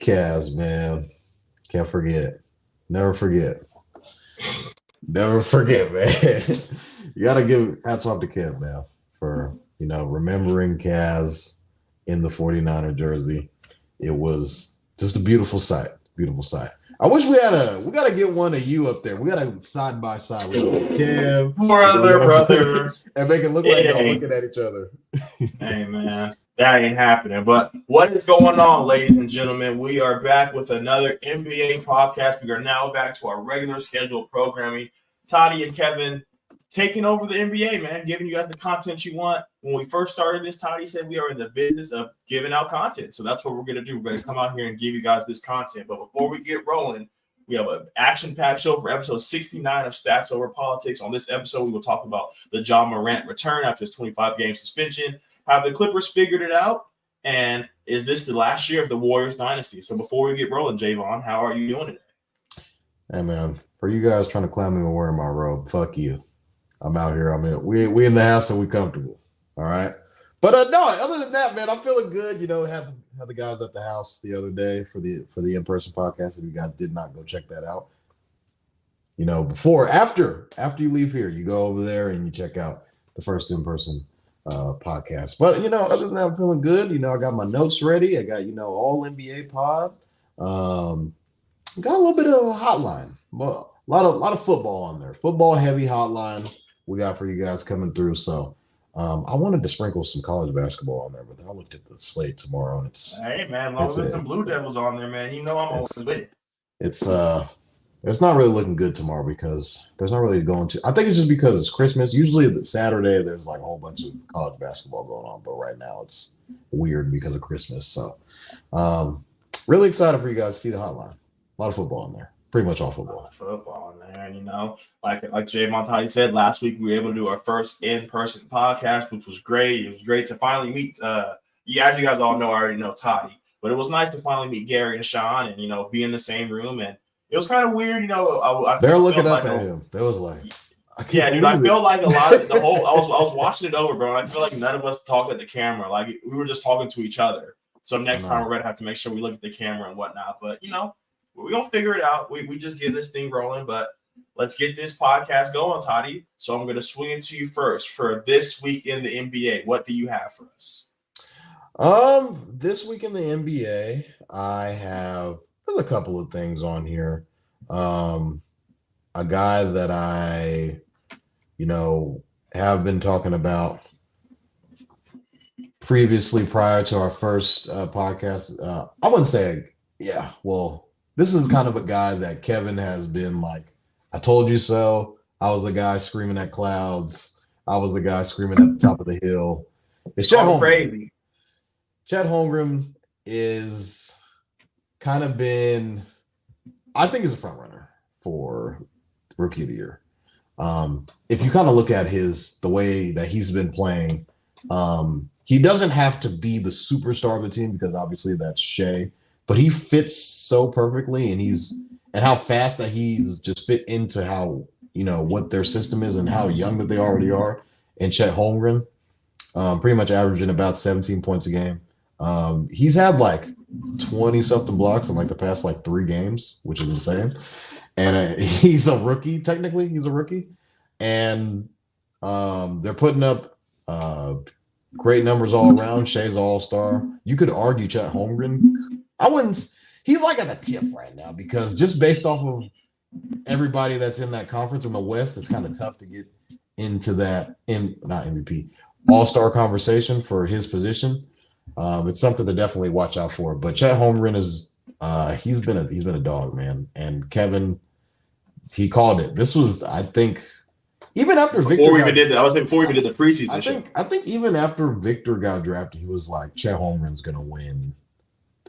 Cavs, man. Can't forget. Never forget. Never forget, man. You got to give hats off to Kev, man, for, remembering Cavs in the 49er jersey. It was just a beautiful sight. Beautiful sight. I wish we got to get one of you up there. We got to side by side with Kev. Brother. And make it look like y'all looking at each other. Hey, man. That ain't happening. But what is going on, ladies and gentlemen? We are back with another NBA podcast. We are now back to our regular scheduled programming. Toddy and Kevin taking over the NBA, man, giving you guys the content you want. When we first started this, Toddy said we are in the business of giving out content. So that's what we're going to do. We're going to come out here and give you guys this content. But before we get rolling, we have an action-packed show for episode 69 of Stats Over Politics. On this episode, we will talk about the Ja Morant return after his 25-game suspension. Have the Clippers figured it out? And is this the last year of the Warriors dynasty? So before we get rolling, Jaevon, how are you doing today? Hey, man, for you guys trying to clown me when wearing my robe, fuck you. I'm out here. We in the house and we comfortable. All right. But no, other than that, man, I'm feeling good. Had the guys at the house the other day for the in-person podcast. If you guys did not go check that out, after you leave here, you go over there and you check out the first in-person podcast. But other than that, I'm feeling good. I got my notes ready. I got all NBA pod. Got a little bit of a hotline. Well, a lot of football on there. Football heavy hotline we got for you guys coming through. So I wanted to sprinkle some college basketball on there, but I looked at the slate tomorrow and it's hey man, long as there's some Blue Devils on there, man. I'm always with it. It's not really looking good tomorrow because there's not really going to. I think it's just because it's Christmas. Usually the Saturday there's like a whole bunch of college basketball going on, but right now it's weird because of Christmas. So really excited for you guys to see the hotline. A lot of football in there. Pretty much all football. Football in there, and like Jaevon said last week, we were able to do our first in-person podcast, which was great. It was great to finally meet. As you guys all know, I already know Toddy, but it was nice to finally meet Garry and Shaun, and be in the same room. And it was kind of weird, They're looking up at him. That was like, I feel like a lot of the whole. I was watching it over, bro. And I feel like none of us talked at the camera. Like we were just talking to each other. So next time we're gonna have to make sure we look at the camera and whatnot. But we're going to figure it out. We just get this thing rolling, but let's get this podcast going, Toddy. So I'm going to swing it to you first for this week in the NBA. What do you have for us? This week in the NBA, there's a couple of things on here. A guy that I, have been talking about previously prior to our first podcast. I wouldn't say, this is kind of a guy that Kevin has been like, I told you so. I was the guy screaming at clouds. I was the guy screaming at the top of the hill. It's Chet Holmgren. Crazy. Chet Holmgren is kind of been, I think he's a front runner for Rookie of the Year. If you kind of look at the way that he's been playing, he doesn't have to be the superstar of the team because obviously that's Shea. But he fits so perfectly, and how fast that he's just fit into how what their system is and how young that they already are. And Chet Holmgren, pretty much averaging about 17 points a game. He's had like 20 something blocks in like the past like 3 games, which is insane. And he's a rookie. Technically, he's a rookie, and they're putting up great numbers all around. Shea's all-star. You could argue Chet Holmgren. He's like at the tip right now because just based off of everybody that's in that conference in the West, it's kind of tough to get into that not MVP all-star conversation for his position. It's something to definitely watch out for. But Chet Holmgren is he's been a dog, man. And Kevin, he called it. This was, I think, even after before we even did the preseason show. I think even after Victor got drafted, he was like, Chet Holmgren's gonna win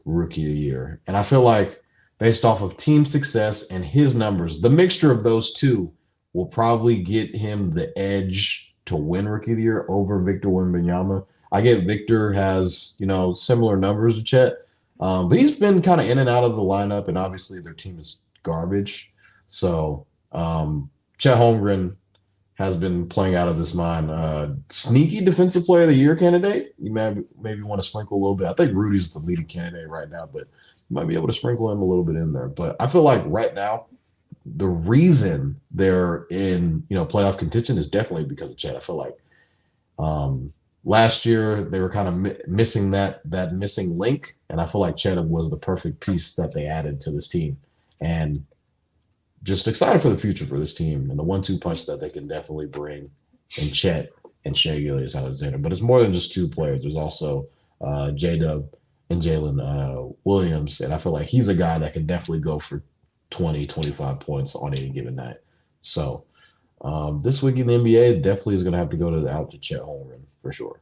Rookie of the Year. And I feel like based off of team success and his numbers, the mixture of those two will probably get him the edge to win Rookie of the Year over Victor Wembanyama. I get Victor has, similar numbers to Chet, but he's been kind of in and out of the lineup, and obviously their team is garbage. So Chet Holmgren has been playing out of this mind. Sneaky defensive player of the year candidate. You maybe want to sprinkle a little bit. I think Rudy's the leading candidate right now, but might be able to sprinkle him a little bit in there. But I feel like right now, the reason they're in playoff contention is definitely because of Chet. I feel like last year they were kind of missing that missing link, and I feel like Chet was the perfect piece that they added to this team. And just excited for the future for this team and the 1-2 punch that they can definitely bring in Chet and Shai Gilgeous-Alexander. But it's more than just two players. There's also J-Dub and Jalen Williams, and I feel like he's a guy that can definitely go for 20, 25 points on any given night. So this week in the NBA definitely is going to have to go out to Chet Holmgren for sure.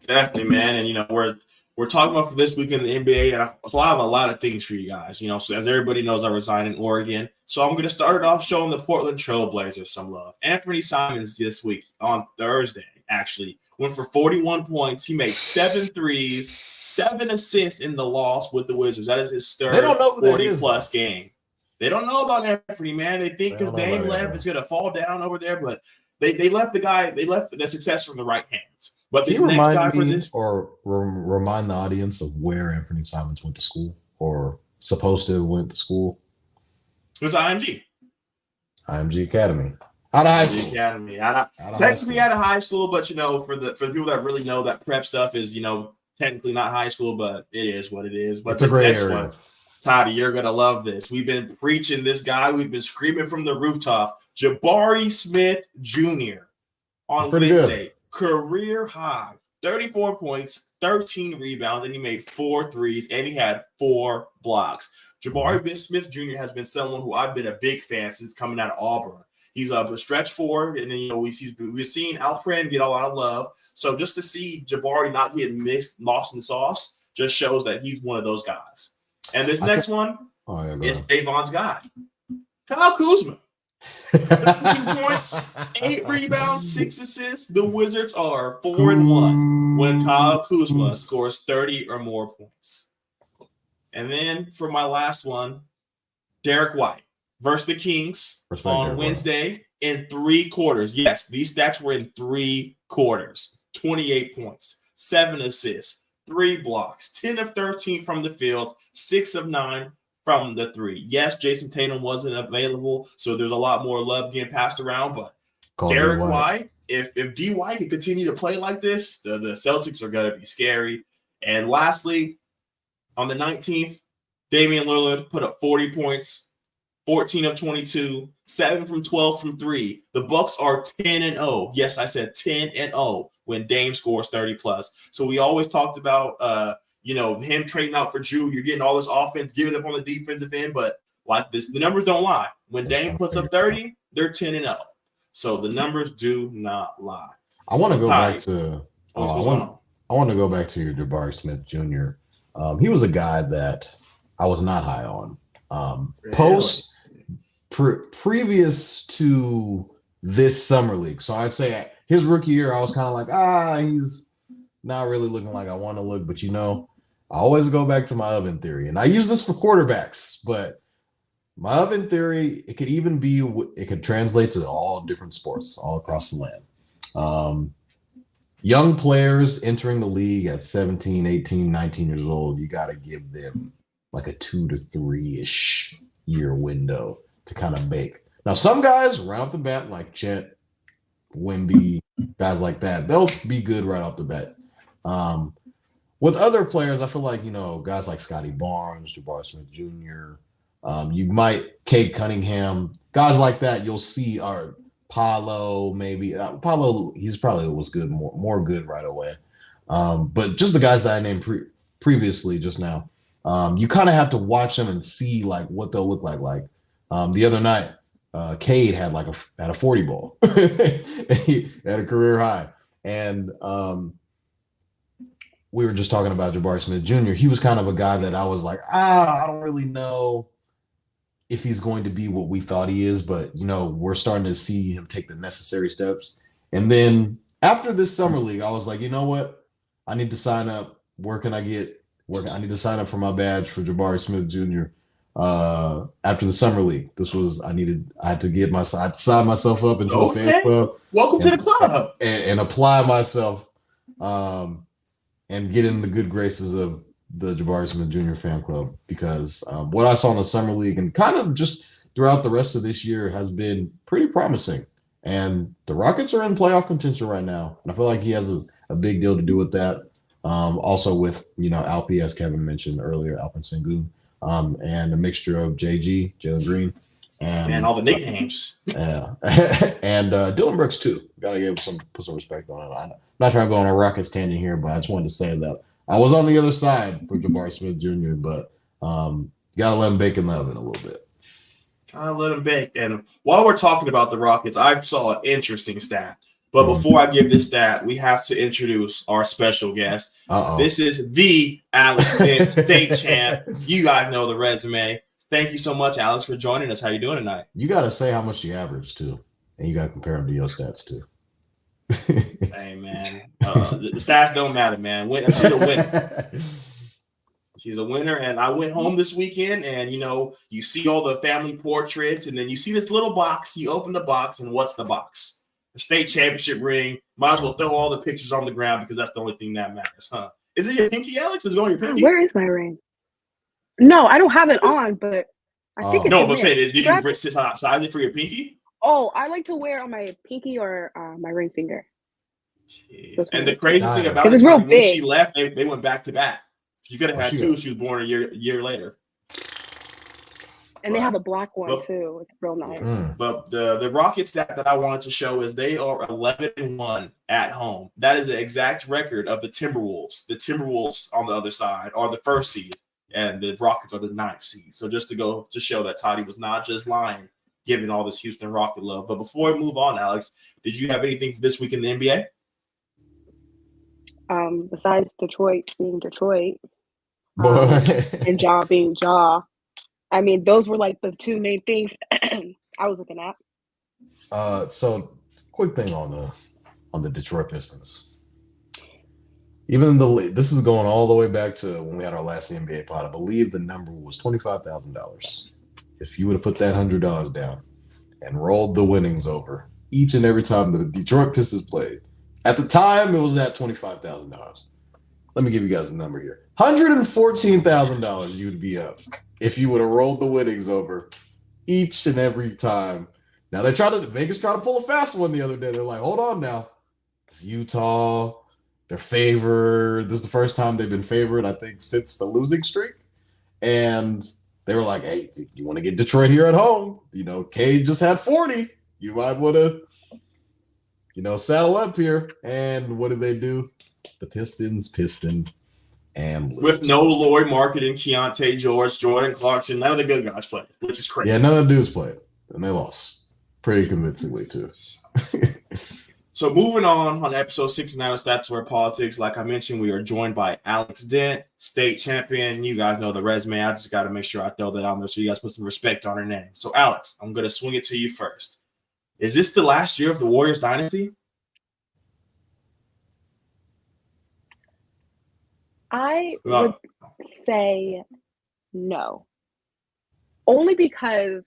Definitely, man. And, we're talking about for this week in the NBA, and I have a lot of things for you guys. So as everybody knows, I reside in Oregon. So I'm going to start it off showing the Portland Trailblazers some love. Anthony Simons this week on Thursday actually went for 41 points. He made 7 threes, 7 assists in the loss with the Wizards. That is his third 40-plus game. They don't know about Anthony, man. They think because Dame left, it's going to fall down over there. But they left the success from the right hands. But the next guy for this, or remind the audience of where Anthony Simons went to school, or supposed to went to school. It was IMG Academy. Out of high school. Academy. Technically out of high school, but for the people that really know that prep stuff is technically not high school, but it is what it is. But it's a great area. One, Toddy, you're gonna love this. We've been preaching this guy. We've been screaming from the rooftop. Jabari Smith Jr. on Wednesday. Good. Career high, 34 points, 13 rebounds, and he made 4 threes, and he had 4 blocks. Jabari Smith Jr. has been someone who I've been a big fan since coming out of Auburn. He's a stretch forward, and then we've seen Alperen get a lot of love. So just to see Jabari not get lost in sauce just shows that he's one of those guys. And this next one is Javon's guy, Kyle Kuzma. 13 points, 8 rebounds, 6 assists. The Wizards are 4-1 when Kyle Kuzma scores 30 or more points. And then for my last one, Derek White versus the Kings on Wednesday in 3 quarters. Yes, these stats were in 3 quarters. 28 points, 7 assists, 3 blocks, 10 of 13 from the field, 6 of 9 from the 3. Yes, Jason Tatum wasn't available, so there's a lot more love getting passed around. But Derek White, if D White can continue to play like this, the Celtics are going to be scary. And lastly, on the 19th, Damian Lillard put up 40 points, 14 of 22, 7 from 12 from 3. The Bucks are 10-0. Yes, I said 10-0 when Dame scores 30 plus. So we always talked about him trading out for Drew. You're getting all this offense, giving up on the defensive end, but like this, the numbers don't lie. When Dame puts up 30, they're 10-0. So the numbers do not lie. I want to go back to I want to go back to your Jabari Smith Jr. He was a guy that I was not high on. Previous to this summer league. So I'd say his rookie year, I was kind of like, he's not really looking like I want to look, but I always go back to my oven theory, and I use this for quarterbacks, but my oven theory, it could translate to all different sports all across the land. Young players entering the league at 17, 18, 19 years old, you got to give them like a 2 to 3-ish year window to kind of bake. Now, some guys right off the bat, like Chet, Wemby, guys like that, they'll be good right off the bat. With other players, I feel like, guys like Scotty Barnes, Jabari Smith Jr., Cade Cunningham, guys like that, you'll see are Paolo, maybe. Paolo, he's probably was good, more good right away. But just the guys that I named previously just now, you kind of have to watch them and see like what they'll look like. Like the other night, Cade had a 40 ball. He had a career high. And we were just talking about Jabari Smith Jr. He was kind of a guy that I was like, I don't really know if he's going to be what we thought he is, but we're starting to see him take the necessary steps. And then after this summer league, I was like, you know what? I need to sign up. Where can I get work? I need to sign up for my badge for Jabari Smith Jr. After the summer league. I had to sign myself up into the fan club. Welcome to the club. And apply myself and get in the good graces of the Jabari Smith Jr. fan club because what I saw in the summer league and kind of just throughout the rest of this year has been pretty promising. And the Rockets are in playoff contention right now, and I feel like he has a big deal to do with that. Also with Alpi, as Kevin mentioned earlier, Alpin Sengun, and a mixture of JG, Jalen Green, and all the nicknames. Yeah, and Dylan Brooks too. Got to put some respect on it. I'm not trying to go on a Rockets tangent here, but I just wanted to say that I was on the other side for Jabari Smith Jr., but got to let him bake in the oven a little bit. I let him bake. And while we're talking about the Rockets, I saw an interesting stat. But before I give this stat, we have to introduce our special guest. This is the Alex Dent, state champ. You guys know the resume. Thank you so much, Alex, for joining us. How you doing tonight? You got to say how much you average, too. And you got to compare them to your stats, too. Hey, man. The stats don't matter, man. She's a winner. She's a winner. And I went home this weekend, and, you see all the family portraits, and then you see this little box. You open the box, and what's the box? The state championship ring. Might as well throw all the pictures on the ground because that's the only thing that matters, huh? Is it your pinky, Alex? Is it going your pinky? Where is my ring? No, I don't have it on, but I think it's no. But I'm saying, did you size it for your pinky? Oh, I like to wear it on my pinky or my ring finger. So and the craziest thing about it is when she left, they went back to back. She could have had two. She was born a year later. And they have a black one too. It's real nice. But the Rockets stat that I wanted to show is they are 11-1 at home. That is the exact record of the Timberwolves. The Timberwolves on the other side are the first seed, and the Rockets are the 9th seed. So just to show that Toddy was not just lying, giving all this Houston Rocket love. But before we move on, Alex, did you have anything for this week in the NBA? Besides Detroit being Detroit, and Ja being Ja. I mean, those were like the two main things I was looking at. So quick thing on the Detroit Pistons. Even this is going all the way back to when we had our last NBA pod. I believe the number was $25,000. If you would have put that $100 down and rolled the winnings over each and every time the Detroit Pistons played, at the time it was at $25,000. Let me give you guys a number here: $114,000 you would be up if you would have rolled the winnings over each and every time. Now Vegas tried to pull a fast one the other day. They're like, hold on now, it's Utah. They're favored. This is the first time they've been favored, I think, since the losing streak. And they were like, hey, you want to get Detroit here at home? Cade just had 40. You might want to, saddle up here. And what did they do? The Pistons pistoned and lose. With no Lauri Markkanen, Keontae George, Jordan Clarkson, none of the good guys played, which is crazy. Yeah, none of the dudes played. And they lost pretty convincingly, too. So moving on episode 69 of Stats Where Politics, like I mentioned, we are joined by Alex Dent, state champion. You guys know the resume. I just got to make sure I throw that on there so you guys put some respect on her name. So, Alex, I'm going to swing it to you first. Is this the last year of the Warriors dynasty? I would say no. Only because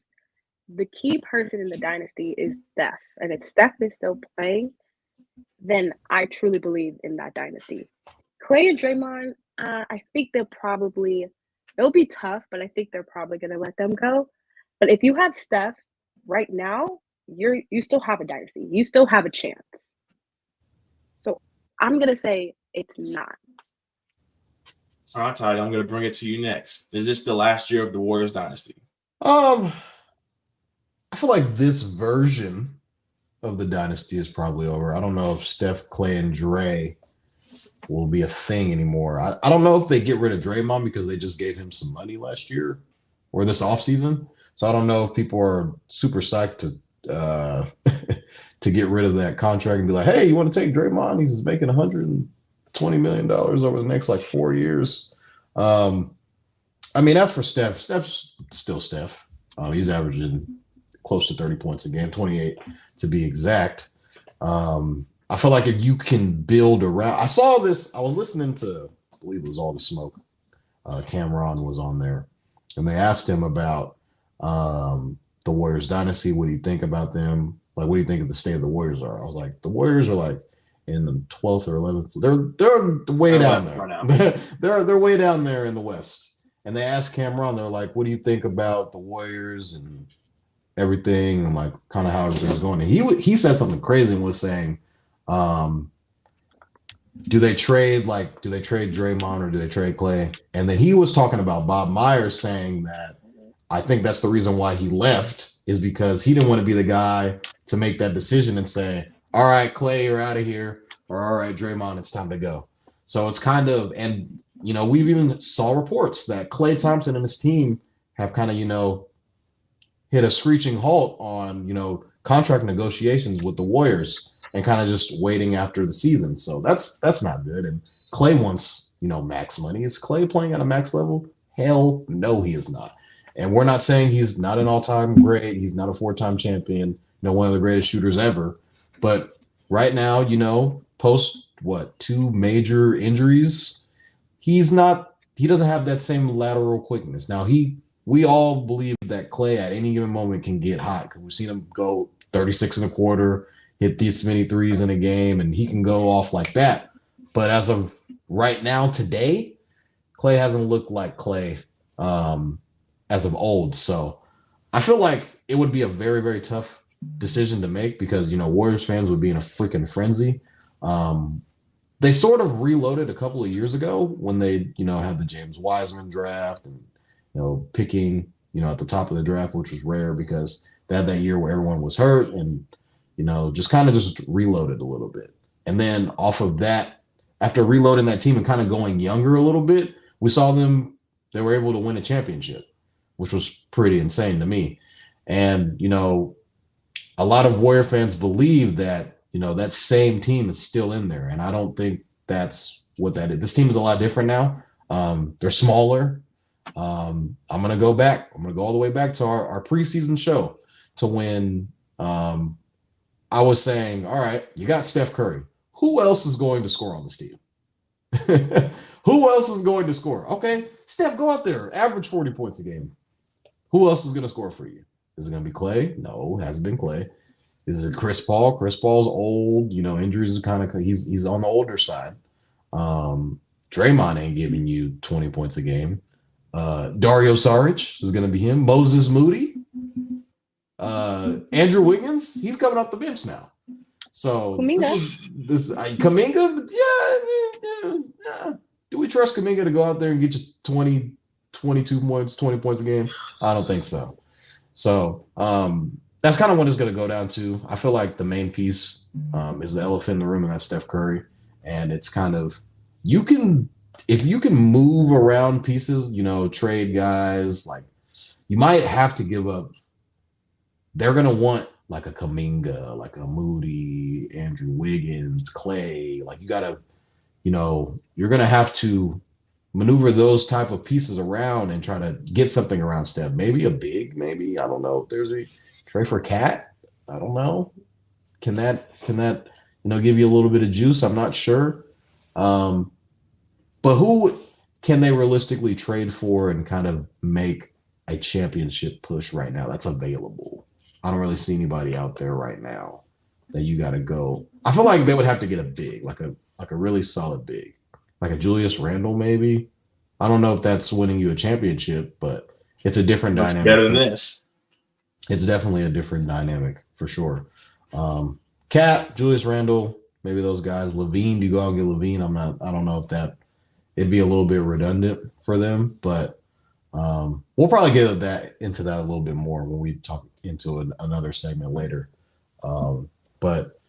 the key person in the dynasty is Steph. And if Steph is still playing, then I truly believe in that dynasty. Clay and Draymond, I think it'll be tough, but I think they're probably going to let them go. But if you have Steph right now, you still have a dynasty. You still have a chance. So I'm going to say it's not. All right, Toddy, I'm going to bring it to you next. Is this the last year of the Warriors dynasty? I feel like this version of the dynasty is probably over. I don't know if Steph, Clay, and Dre will be a thing anymore. I don't know if they get rid of Draymond because they just gave him some money last year or this offseason. So I don't know if people are super psyched to get rid of that contract and be like, hey, you want to take Draymond? He's making $120 million over the next 4 years. I mean, as for Steph's still Steph. He's averaging close to 30 points a game, 28 to be exact. I feel like if you can build around, I saw this, I was listening to, I believe it was All the Smoke. Cameron was on there, and they asked him about the Warriors dynasty. What do you think about them? What do you think of the state of the Warriors are? I was like, the Warriors are in the 12th or 11th. They're way down there. Right now. they're way down there in the West. And they asked Cameron, they're like, "What do you think about the Warriors and everything, and like kind of how everything's going?" And he said something crazy and was saying, do they trade Draymond or do they trade Clay? And then he was talking about Bob Myers saying that I think that's the reason why he left, is because he didn't want to be the guy to make that decision and say, "All right, Clay, you're out of here," or "All right, Draymond, it's time to go." So it's kind of, and we've even saw reports that Klay Thompson and his team have kind of, hit a screeching halt on, contract negotiations with the Warriors and kind of just waiting after the season. So that's not good. And Klay wants, max money. Is Klay playing at a max level? Hell no, he is not. And we're not saying he's not an all-time great. He's not a 4-time champion, one of the greatest shooters ever. But right now, post 2 major injuries, he doesn't have that same lateral quickness. Now we all believe that Klay at any given moment can get hot, because we've seen him go 36 and a quarter, hit these many threes in a game, and he can go off like that. But as of right now, today, Klay hasn't looked like Klay as of old. So I feel like it would be a very, very tough decision to make, because, Warriors fans would be in a freaking frenzy. They sort of reloaded a couple of years ago when they, had the James Wiseman draft and, picking, at the top of the draft, which was rare because they had that year where everyone was hurt and, just kind of just reloaded a little bit. And then off of that, after reloading that team and kind of going younger a little bit, we saw they were able to win a championship, which was pretty insane to me. And, a lot of Warrior fans believe that, that same team is still in there. And I don't think that's what that is. This team is a lot different now. They're smaller. I'm going to go back. I'm going to go all the way back to our preseason show to when I was saying, all right, you got Steph Curry. Who else is going to score on this team? Who else is going to score? Okay, Steph, go out there, average 40 points a game. Who else is going to score for you? Is it going to be Klay? No, it hasn't been Klay. Is it Chris Paul? Chris Paul's old. Injuries are kind of he's on the older side. Draymond ain't giving you 20 points a game. Dario Saric is going to be him. Moses Moody. Andrew Wiggins, he's coming off the bench now. So Kuminga, yeah. Do we trust Kuminga to go out there and get you 20, 22 points, 20 points a game? I don't think so. So that's kind of what it's going to go down to. I feel like the main piece is the elephant in the room, and that's Steph Curry. And it's kind of, if you can move around pieces, trade guys, like you might have to give up. They're going to want like a Kuminga, like a Moody, Andrew Wiggins, Klay. Like you got to, you're going to have to maneuver those type of pieces around and try to get something around Steph. Maybe a big, maybe, I don't know if there's a trade for Cat. I don't know. Can that, give you a little bit of juice? I'm not sure. But who can they realistically trade for and kind of make a championship push right now that's available? I don't really see anybody out there right now that you got to go. I feel like they would have to get a big, like a really solid big, like a Julius Randle maybe. I don't know if that's winning you a championship, but it's a different dynamic. It's better than this. It's definitely a different dynamic for sure. Cat, Julius Randle, maybe those guys. Levine, do you go out and get Levine? I don't know if it'd be a little bit redundant for them, but we'll probably get into that a little bit more when we talk into another segment later. But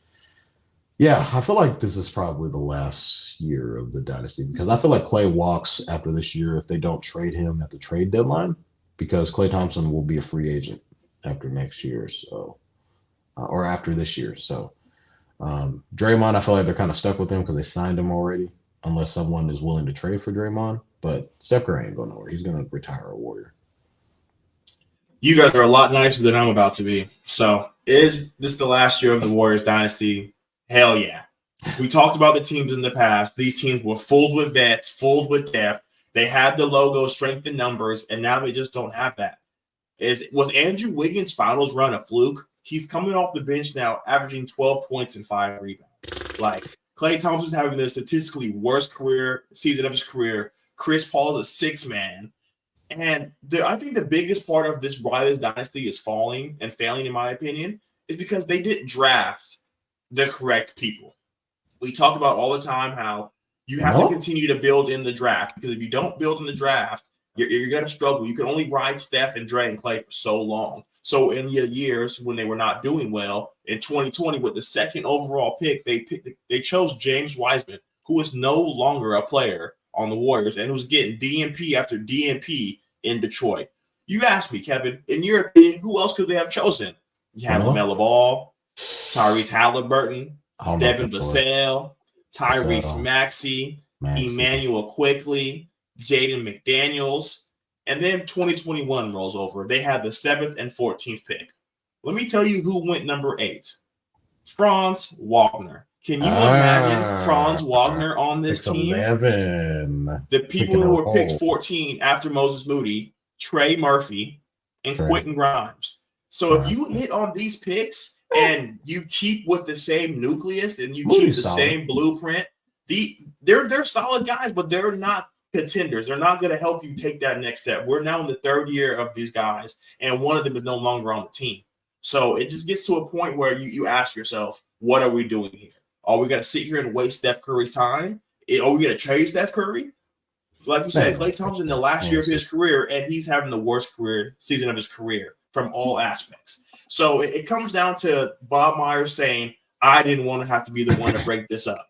yeah, I feel like this is probably the last year of the dynasty, because I feel like Klay walks after this year if they don't trade him at the trade deadline, because Klay Thompson will be a free agent after next year, so or after this year. So Draymond, I feel like they're kind of stuck with him because they signed him already, unless someone is willing to trade for Draymond. But Steph Curry ain't going nowhere. He's going to retire a Warrior. You guys are a lot nicer than I'm about to be. So is this the last year of the Warriors dynasty? Hell yeah. We talked about the teams in the past. These teams were full with vets, full with depth. They had the logo, strength in numbers, and now they just don't have that. Was Andrew Wiggins' finals run a fluke? He's coming off the bench now, averaging 12 points and 5 rebounds. Like, Klay Thompson's having the statistically worst season of his career. Chris Paul is a 6-man. And I think the biggest part of this why this dynasty is failing, in my opinion, is because they didn't draft the correct people. We talk about all the time how you have to continue to build in the draft, because if you don't build in the draft, you're going to struggle. You can only ride Steph and Dre and Klay for so long. So in the years when they were not doing well, in 2020 with the second overall pick, they chose James Wiseman, who is no longer a player on the Warriors and who's getting DNP after DNP in Detroit. You asked me, Kevin, in your opinion, who else could they have chosen? You have LaMelo Ball, Tyrese Halliburton, Devin Vassell, Tyrese Maxey, Emmanuel Quickly, Jaden McDaniels, and then 2021 rolls over. They had the 7th and 14th pick. Let me tell you who went number 8. Franz Wagner. Can you imagine Franz Wagner on this team? 11. The people who were picked 14 after Moses Moody, Trey Murphy, and Quentin Grimes. So if you hit on these picks and you keep with the same nucleus and you keep the same blueprint, they're solid guys, but they're not contenders. They're not going to help you take that next step. We're now in the 3rd year of these guys, and one of them is no longer on the team. So it just gets to a point where you ask yourself, what are we doing here? Are we going to sit here and waste Steph Curry's time? Are we going to trade Steph Curry? Like you said, Klay Thompson in the last year of his career, and he's having the worst season of his career from all aspects. So it comes down to Bob Myers saying, I didn't want to have to be the one to break this up.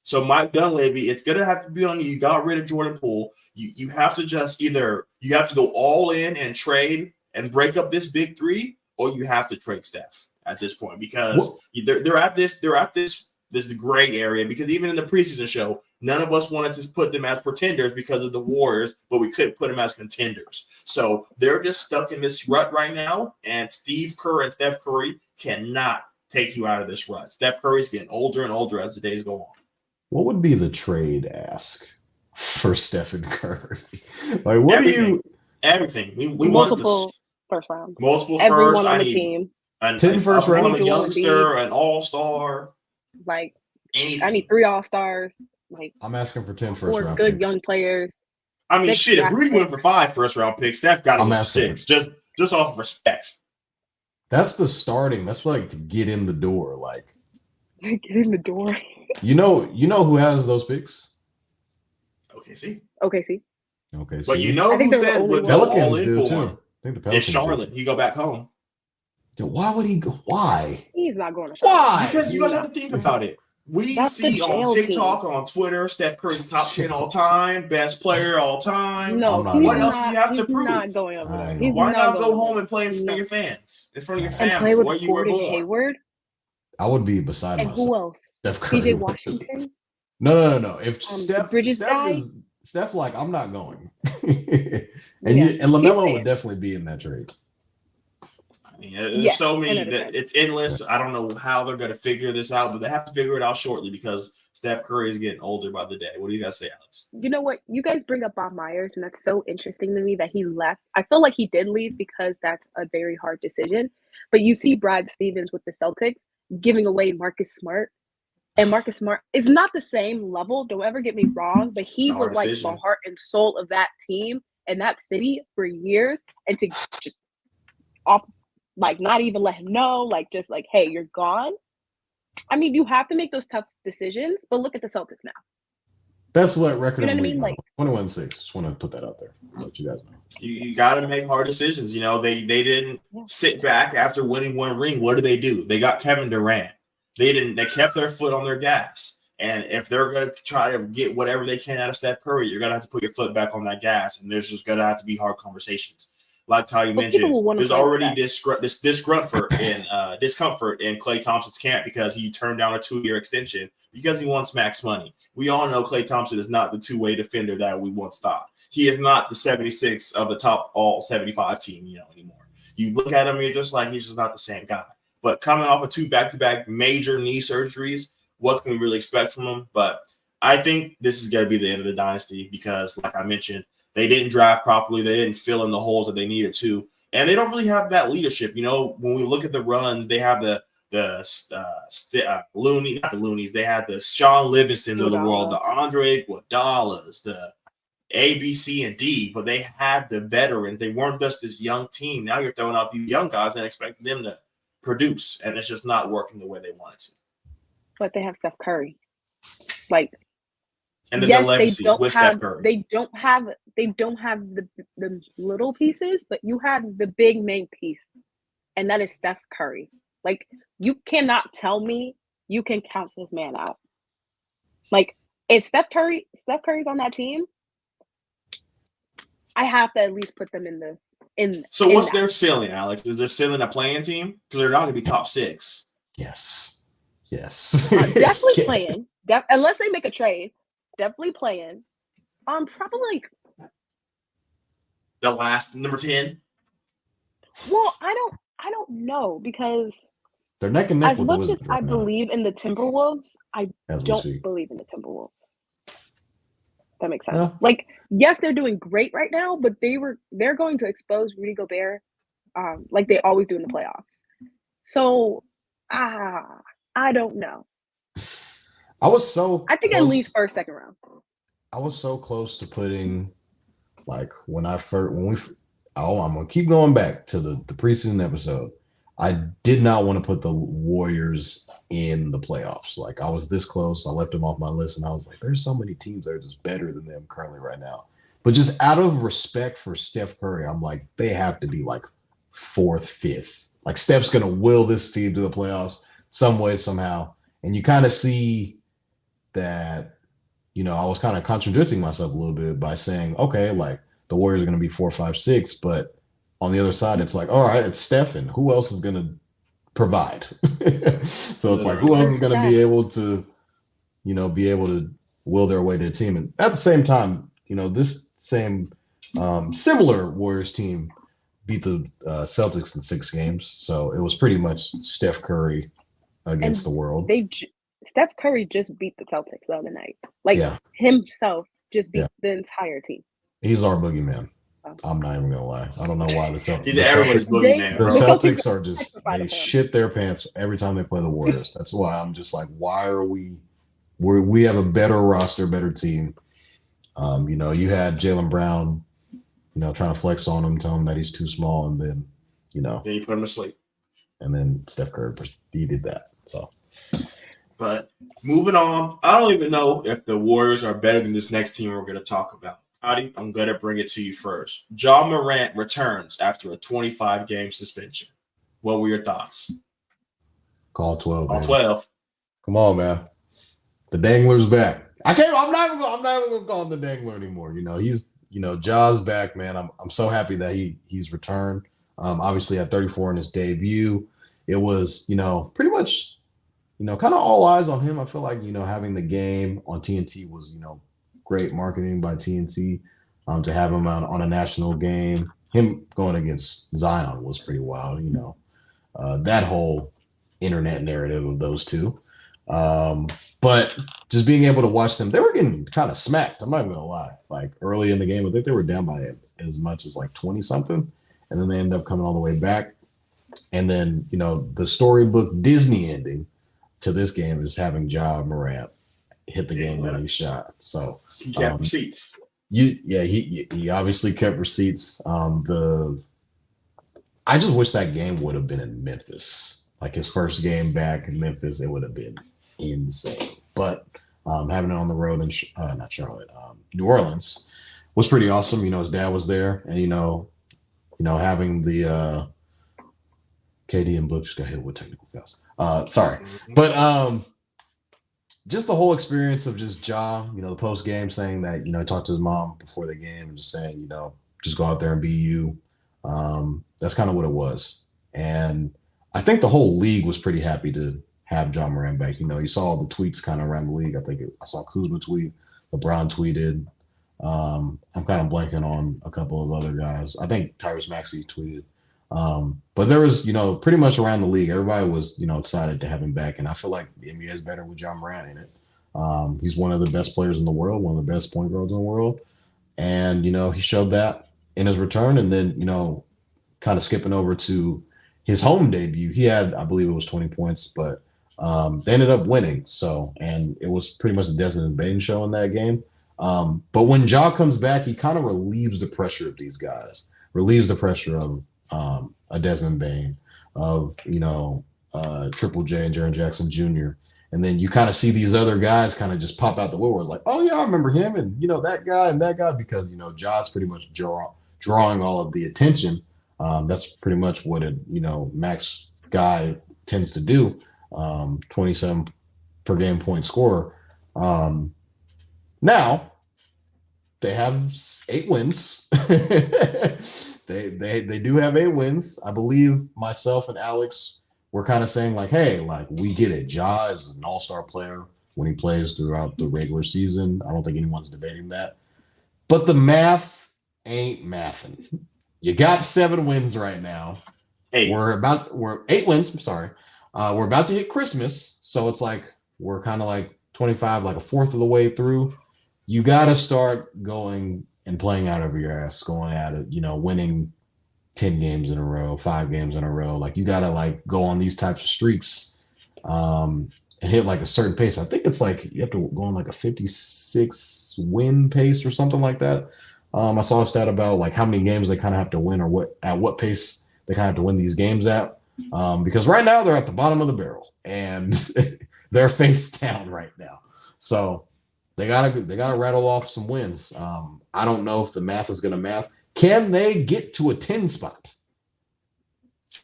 So Mike Dunleavy, it's going to have to be on you. You got rid of Jordan Poole. You have to just either you have to go all in and trade and break up this big three, or you have to trade Steph at this point, because they're at this gray area, because even in the preseason show, none of us wanted to put them as pretenders because of the Warriors, but we couldn't put them as contenders. So they're just stuck in this rut right now, and Steve Kerr and Steph Curry cannot take you out of this rut. Steph Curry's getting older and older as the days go on. What would be the trade ask for Stephen Curry? Like, what Everything. Everything. We multiple first rounds. Multiple everyone first. on the team. 10 first round. A youngster, an all-star. Like, anything. I need 3 all-stars. Like, I'm asking for 10 first 4 round good picks. young players. I mean, shit, if Rudy went for 5 first-round picks, Steph got to 6. Just off of respect. That's the starting. That's like to get in the door. Like, get in the door. You know who has those picks? OKC. But you know who said with Pelicans do too. I think the Pelicans. It's Charlotte. He go back home. Dude, why would he go? Why? He's not going to Charlotte. Why? Because you guys have to think about it. We see on TikTok, on Twitter, Steph Curry's top 10 all time, best player all time. No, what else do you have to prove? Not going over there. Why not go home and play in front of your fans, in front of your family, play with where you were born? Hayward? I would be beside and myself. Who else? Steph Curry. PJ Washington? No. If Steph, like, I'm not going. and LaMelo would definitely be in that trade. I mean, there's so many that it's endless. I don't know how they're going to figure this out, but they have to figure it out shortly because Steph Curry is getting older by the day. What do you guys say, Alex? You know what? You guys bring up Bob Myers, and that's so interesting to me that he left. I feel like he did leave because that's a very hard decision. But you see Brad Stevens with the Celtics giving away Marcus Smart. And Marcus Smart is not the same level. Don't ever get me wrong, but he was like the heart and soul of that team and that city for years. And to just not even let him know, like, just like, hey, you're gone. I mean, you have to make those tough decisions, but look at the Celtics now. That's what record. You know what I mean? Like 21-6. Just want to put that out there. Let you guys know. You got to make hard decisions. You know, they didn't sit back after winning one ring. What do? They got Kevin Durant. They kept their foot on their gas. And if they're going to try to get whatever they can out of Steph Curry, you're going to have to put your foot back on that gas. And there's just going to have to be hard conversations. Like Ty mentioned, there's already discomfort in Klay Thompson's camp because he turned down a 2-year extension because he wants max money. We all know Klay Thompson is not the two-way defender that we once thought. He is not the 76 of the top all 75 team, anymore. You look at him, you're just like, he's just not the same guy. But coming off of 2 back-to-back major knee surgeries, what can we really expect from him? But I think this is going to be the end of the dynasty because, like I mentioned, they didn't draft properly. They didn't fill in the holes that they needed to. And they don't really have that leadership. When we look at the runs, they have the Looney, not the Loonies. They had the Shaun Livingstons of the world, the Andre Iguodalas, the A, B, C, and D. But they had the veterans. They weren't just this young team. Now you're throwing out these young guys and expecting them to produce, and it's just not working the way they want it to. But they have Steph Curry, like. And then the legacy with Steph Curry. They don't have the little pieces, but you have the big main piece, and that is Steph Curry. Like, you cannot tell me you can count this man out. Like, if Steph Curry's on that team, I have to at least put them in. So what's their ceiling, Alex? Is their ceiling a playing team? Because they're not going to be top 6. Yes. Definitely playing. Unless they make a trade. Definitely playing. Probably like the last number 10. Well, I don't know, because they're neck and neck. As much as I believe in the Timberwolves, I don't believe in the Timberwolves. That makes sense. Yeah. Like, yes, they're doing great right now, but they're going to expose Rudy Gobert, like they always do in the playoffs. So, I don't know. I think at least first, second round. I was so close to putting, like, I'm gonna keep going back to the preseason episode. I did not want to put the Warriors in the playoffs. Like, I was this close. I left them off my list, and I was like, there's so many teams that are just better than them currently right now. But just out of respect for Steph Curry, I'm like, they have to be like 4th, 5th. Like, Steph's gonna will this team to the playoffs some way, somehow. And you kind of see that, I was kind of contradicting myself a little bit by saying, okay, like, the Warriors are going to be 4, 5, 6, but on the other side, it's like, all right, it's Steph, and who else is going to provide? So it's like, who else is going to be able to, will their way to the team? And at the same time, this same similar Warriors team beat the Celtics in 6 games. So it was pretty much Steph Curry against the world. Steph Curry just beat the Celtics the other night. Like, himself just beat the entire team. He's our boogeyman. I'm not even gonna lie. I don't know why the Celtics. He's everybody's boogeyman. The Celtics are just, they shit their pants every time they play the Warriors. That's why I'm just like, why are we have a better roster, better team. You had Jaylen Brown, trying to flex on him, tell him that he's too small, and then, then you put him to sleep. And then Steph Curry, he did that. So. But moving on, I don't even know if the Warriors are better than this next team we're going to talk about. Adi, I'm going to bring it to you first. Ja Morant returns after a 25-game suspension. What were your thoughts? Call 12. Call 12. Come on, man. The Dangler's back. I'm not even going to call him the Dangler anymore. He's Ja's back, man. I'm so happy that he's returned. Obviously at 34 in his debut, it was pretty much. Kind of all eyes on him. I feel like, having the game on TNT was, great marketing by TNT. To have him on a national game, him going against Zion was pretty wild, that whole internet narrative of those two. But just being able to watch them, they were getting kind of smacked. I'm not even gonna lie. Like, early in the game, I think they were down by as much as like 20-something. And then they ended up coming all the way back. And then, the storybook Disney ending to this game is having Ja Morant hit the game-winning shot. So he kept receipts. He obviously kept receipts. I just wish that game would have been in Memphis. Like, his first game back in Memphis, it would have been insane. But having it on the road in not Charlotte, New Orleans was pretty awesome. His dad was there, and having the KD and Book just got hit with technical fouls. Sorry. But just the whole experience of just Ja, the post game saying that, he talked to his mom before the game and just saying, just go out there and be you. That's kind of what it was. And I think the whole league was pretty happy to have Ja Morant back. You saw all the tweets kind of around the league. I saw Kuzma tweet, LeBron tweeted. I'm kind of blanking on a couple of other guys. I think Tyrese Maxey tweeted. But there was, pretty much around the league, everybody was, excited to have him back. And I feel like the NBA is better with Ja Morant in it. He's one of the best players in the world, one of the best point guards in the world. And, he showed that in his return. And then, kind of skipping over to his home debut, he had, I believe it was 20 points, but they ended up winning. So, and it was pretty much the Desmond Bain show in that game. But when Ja comes back, he kind of relieves the pressure of these guys, relieves the pressure of a Desmond Bain, of, Triple J and Jaren Jackson Jr. And then you kind of see these other guys kind of just pop out the woodwork, like, oh yeah, I remember him, and that guy and that guy, because Ja's pretty much drawing all of the attention. That's pretty much what a max guy tends to do. 27 per game point scorer. Now they have 8 wins. they do have 8 wins. I believe myself and Alex were kind of saying like, hey, like we get it. Ja is an all-star player when he plays throughout the regular season. I don't think anyone's debating that. But the math ain't mathing. You got 7 wins right now. 8. We're 8 wins. I'm sorry. We're about to hit Christmas, so it's like we're kind of like 25, like a fourth of the way through. You got to start going and playing out of your ass, going at it, winning 10 games in a row, 5 games in a row. Like you got to like go on these types of streaks and hit like a certain pace. I think it's like you have to go on like a 56 win pace or something like that. I saw a stat about like how many games they kind of have to win, or at what pace they kind of have to win these games at. Because right now they're at the bottom of the barrel and they're face down right now. So they gotta rattle off some wins. I don't know if the math is gonna math. Can they get to a 10 spot?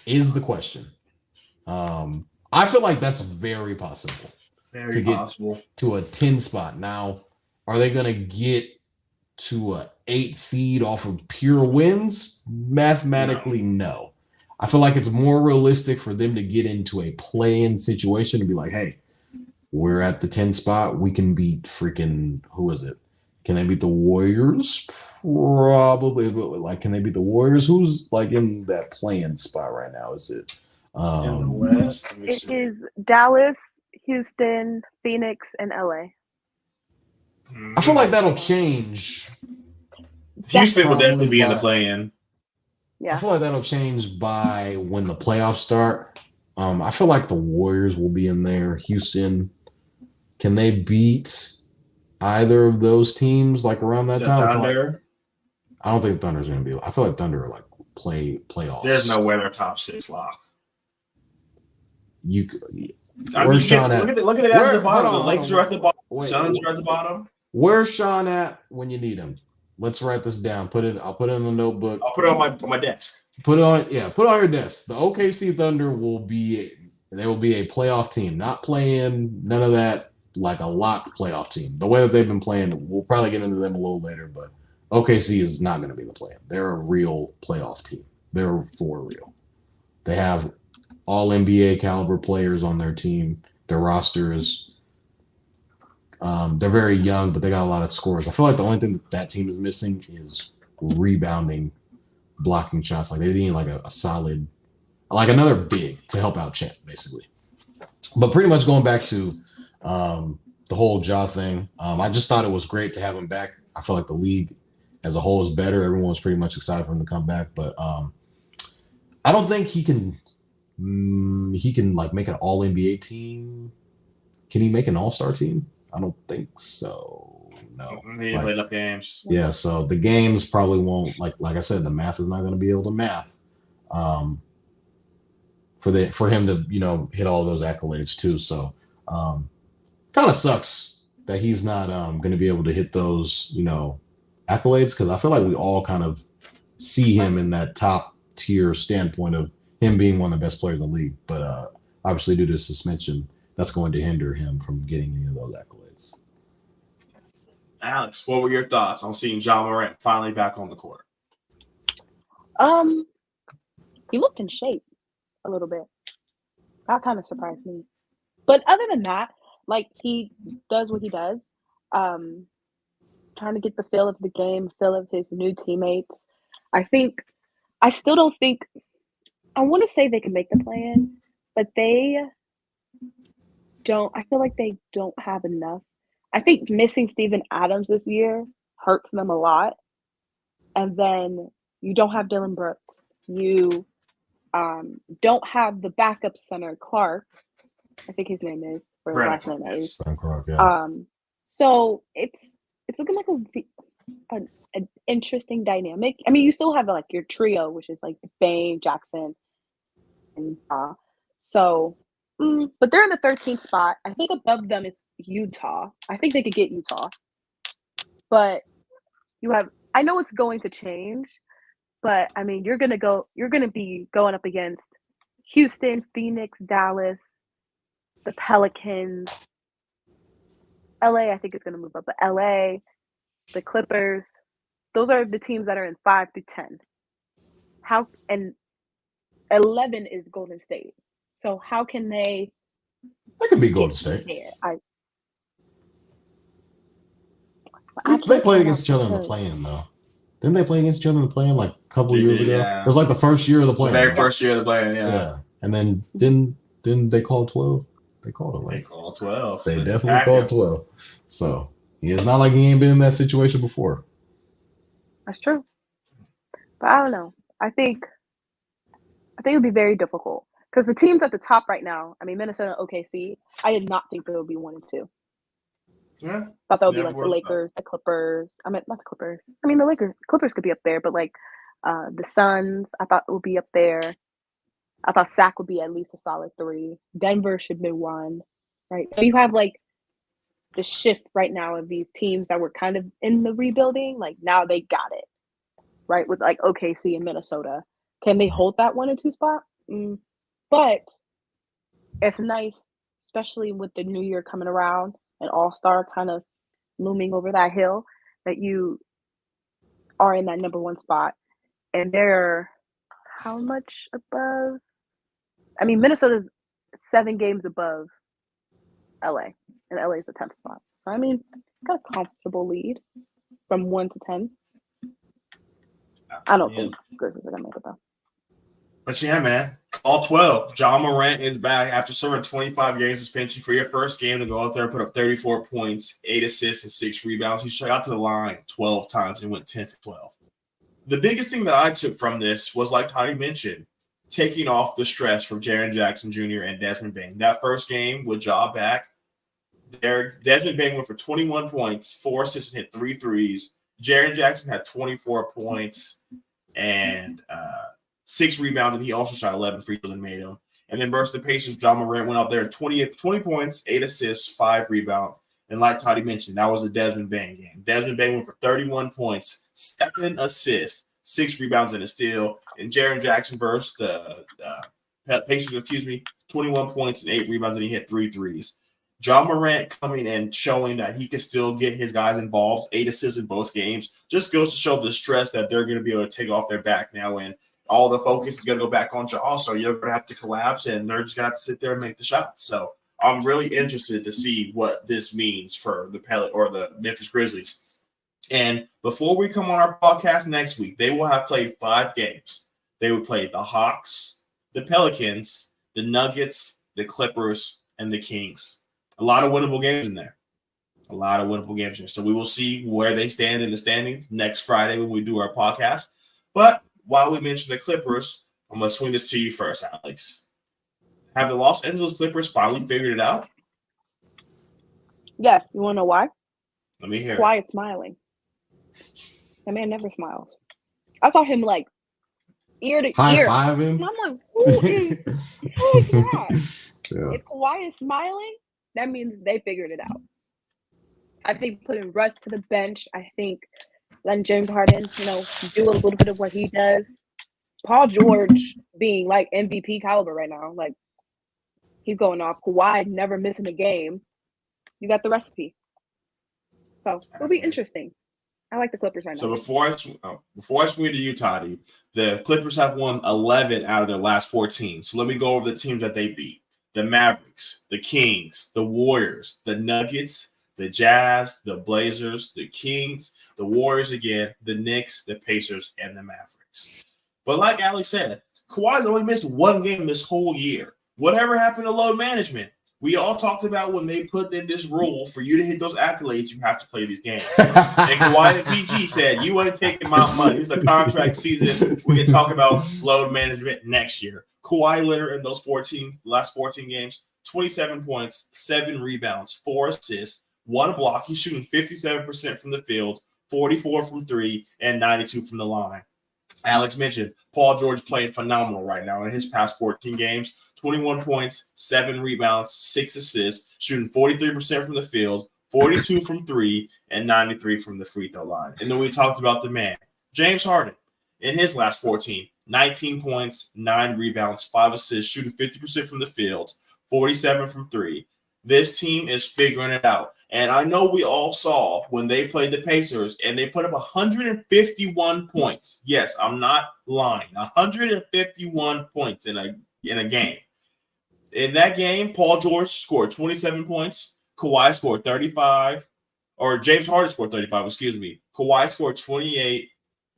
Is the question. I feel like that's very possible. Very possible. To a 10 spot. Now, are they gonna get to a 8 seed off of pure wins? Mathematically, no. I feel like it's more realistic for them to get into a play-in situation and be like, hey, we're at the 10 spot. We can beat freaking, who is it? Can they beat the Warriors? Probably. Like, can they beat the Warriors? Who's like in that play-in spot right now? Is it in the West? It is Dallas, Houston, Phoenix, and LA. I feel like that'll change. Houston will definitely be in the play-in. Yeah. I feel like that'll change by when the playoffs start. I feel like the Warriors will be in there. Houston, can they beat either of those teams like around that time? Thunder? I don't think the Thunder's going to be. I feel like Thunder are like playoffs. There's no way they're top 6 lock. Where's Shaun at? Look at it at the bottom. The Lakers are at the bottom. Suns are at the bottom. Where's Shaun at when you need him? Let's write this down. I'll put it in the notebook. I'll put it on my desk. Put it on your desk. The OKC Thunder will be a playoff team, not playing none of that, like a locked playoff team. The way that they've been playing, we'll probably get into them a little later, but OKC is not going to be the play-in. They're a real playoff team. They're for real. They have all NBA caliber players on their team. Their rosters, they're very young, but they got a lot of scores. I feel like the only thing that team is missing is rebounding, blocking shots. Like they need like a solid, like another big to help out Chet, basically. But pretty much going back to the whole Ja thing, I just thought it was great to have him back. I feel like the league as a whole is better. Everyone was pretty much excited for him to come back, but I don't think he can like make an all NBA team. Can he make an all-star team? I don't think so. No. He didn't play enough games. Yeah, so the games probably won't, like I said, the math is not going to be able to math for him to, hit all those accolades too. So kind of sucks that he's not going to be able to hit those, accolades, because I feel like we all kind of see him in that top tier standpoint of him being one of the best players in the league. But obviously due to suspension, that's going to hinder him from getting any of those accolades. Alex, what were your thoughts on seeing Ja Morant finally back on the court? He looked in shape a little bit. That kind of surprised me. But other than that, like he does what he does. Trying to get the feel of the game, feel of his new teammates. I still don't think, I want to say they can make the play-in, but they don't. I feel like they don't have enough. I think missing Steven Adams this year hurts them a lot. And then you don't have Dylan Brooks. You don't have the backup center Clark. I think his name is, or Brandon last name Clark, is. Brandon Clark, yeah. So it's looking like an interesting dynamic. I mean, you still have like your trio, which is like Bane, Jackson, and so. But they're in the 13th spot. I think above them is Utah. I think they could get Utah. But I know it's going to change, but I mean, you're going to be going up against Houston, Phoenix, Dallas, the Pelicans, LA, I think it's going to move up, but LA, the Clippers, those are the teams that are in 5 through 10. And 11 is Golden State. So how can they? That could be Golden State. They played against each other in the play-in, though. Didn't they play against each other in the play-in like a couple years ago? Yeah. It was like the first year of the play-in. The very first year of the play-in, yeah. And then didn't they call 12? They called it, right? They called 12. They definitely called 12. So it's not like he ain't been in that situation before. That's true. But I don't know. I think it would be very difficult because the teams at the top right now, I mean, Minnesota, OKC, I did not think they would be 1 and 2. Yeah. Thought that would be like the Lakers, the Clippers. I mean, not the Clippers. I mean, the Clippers could be up there, but like the Suns, I thought would be up there. I thought Sac would be at least a solid 3. Denver should be 1, right? So you have like the shift right now of these teams that were kind of in the rebuilding. Like now they got it, right? With like OKC and Minnesota. Can they hold that 1 and 2 spot? But it's nice, especially with the new year coming around, an all-star kind of looming over that hill, that you are in that number 1 spot. And they're how much above? I mean, Minnesota's 7 games above LA, and LA is the 10th spot. So, I mean, got a comfortable lead from 1 to 10. I don't think Grizzlies are going to make it, though. But yeah, man, all 12. Ja Morant is back after serving 25 games suspension for your first game to go out there and put up 34 points, 8 assists, and 6 rebounds. He got to the line 12 times and went 10 for 12. The biggest thing that I took from this was, like Toddy mentioned, taking off the stress from Jaren Jackson Jr. and Desmond Bane. That first game with Ja back, Desmond Bane went for 21 points, 4 assists, and hit 3 threes. Jaren Jackson had 24 points and 6 rebounds, and he also shot 11 free throws and made them. And then versus the Pacers, Ja Morant went out there 20 points, 8 assists, 5 rebounds. And like Toddy mentioned, that was the Desmond Bane game. Desmond Bane went for 31 points, 7 assists, 6 rebounds, and a steal. And Jaren Jackson versus the Pacers, 21 points and 8 rebounds, and he hit 3 threes. Ja Morant coming and showing that he can still get his guys involved, 8 assists in both games, just goes to show the stress that they're going to be able to take off their back now, and all the focus is going to go back on Ja. So you're going to have to collapse, and they're just going to have to sit there and make the shots. So I'm really interested to see what this means for the Memphis Grizzlies. And before we come on our podcast next week, they will have played 5 games. They would play the Hawks, the Pelicans, the Nuggets, the Clippers, and the Kings. A lot of winnable games in there. So we will see where they stand in the standings next Friday when we do our podcast. But while we mention the Clippers, I'm going to swing this to you first, Alex. Have the Los Angeles Clippers finally figured it out? Yes. You want to know why? Let me hear. Quiet smiling. That man never smiles. I saw him like ear to ear. High-fiving. And I'm like, who is that? Yeah. If Kawhi is smiling, that means they figured it out. I think putting Russ to the bench, I think letting James Harden, do a little bit of what he does. Paul George being like MVP caliber right now, like he's going off. Kawhi never missing a game. You got the recipe. So it'll be interesting. I like the Clippers right now. So before I swing to you, Toddy, the Clippers have won 11 out of their last 14. So let me go over the teams that they beat. The Mavericks, the Kings, the Warriors, the Nuggets, the Jazz, the Blazers, the Kings, the Warriors again, the Knicks, the Pacers, and the Mavericks. But like Alex said, Kawhi only missed 1 game this whole year. Whatever happened to load management? We all talked about when they put in this rule for you to hit those accolades, you have to play these games. And Kawhi and PG said, you ain't taking my money. It's a contract season. We can talk about load management next year. Kawhi Leonard in those last 14 games, 27 points, 7 rebounds, 4 assists, 1 block. He's shooting 57% from the field, 44 from 3, and 92 from the line. Alex mentioned Paul George playing phenomenal right now in his past 14 games. 21 points, 7 rebounds, 6 assists, shooting 43% from the field, 42 from 3, and 93 from the free throw line. And then we talked about the man, James Harden, in his last 14, 19 points, 9 rebounds, 5 assists, shooting 50% from the field, 47 from 3. This team is figuring it out. And I know we all saw when they played the Pacers and they put up 151 points. Yes, I'm not lying. 151 points in a game. In that game, Paul George scored 27 points. Kawhi scored 35. Or James Harden scored 35, excuse me. Kawhi scored 28.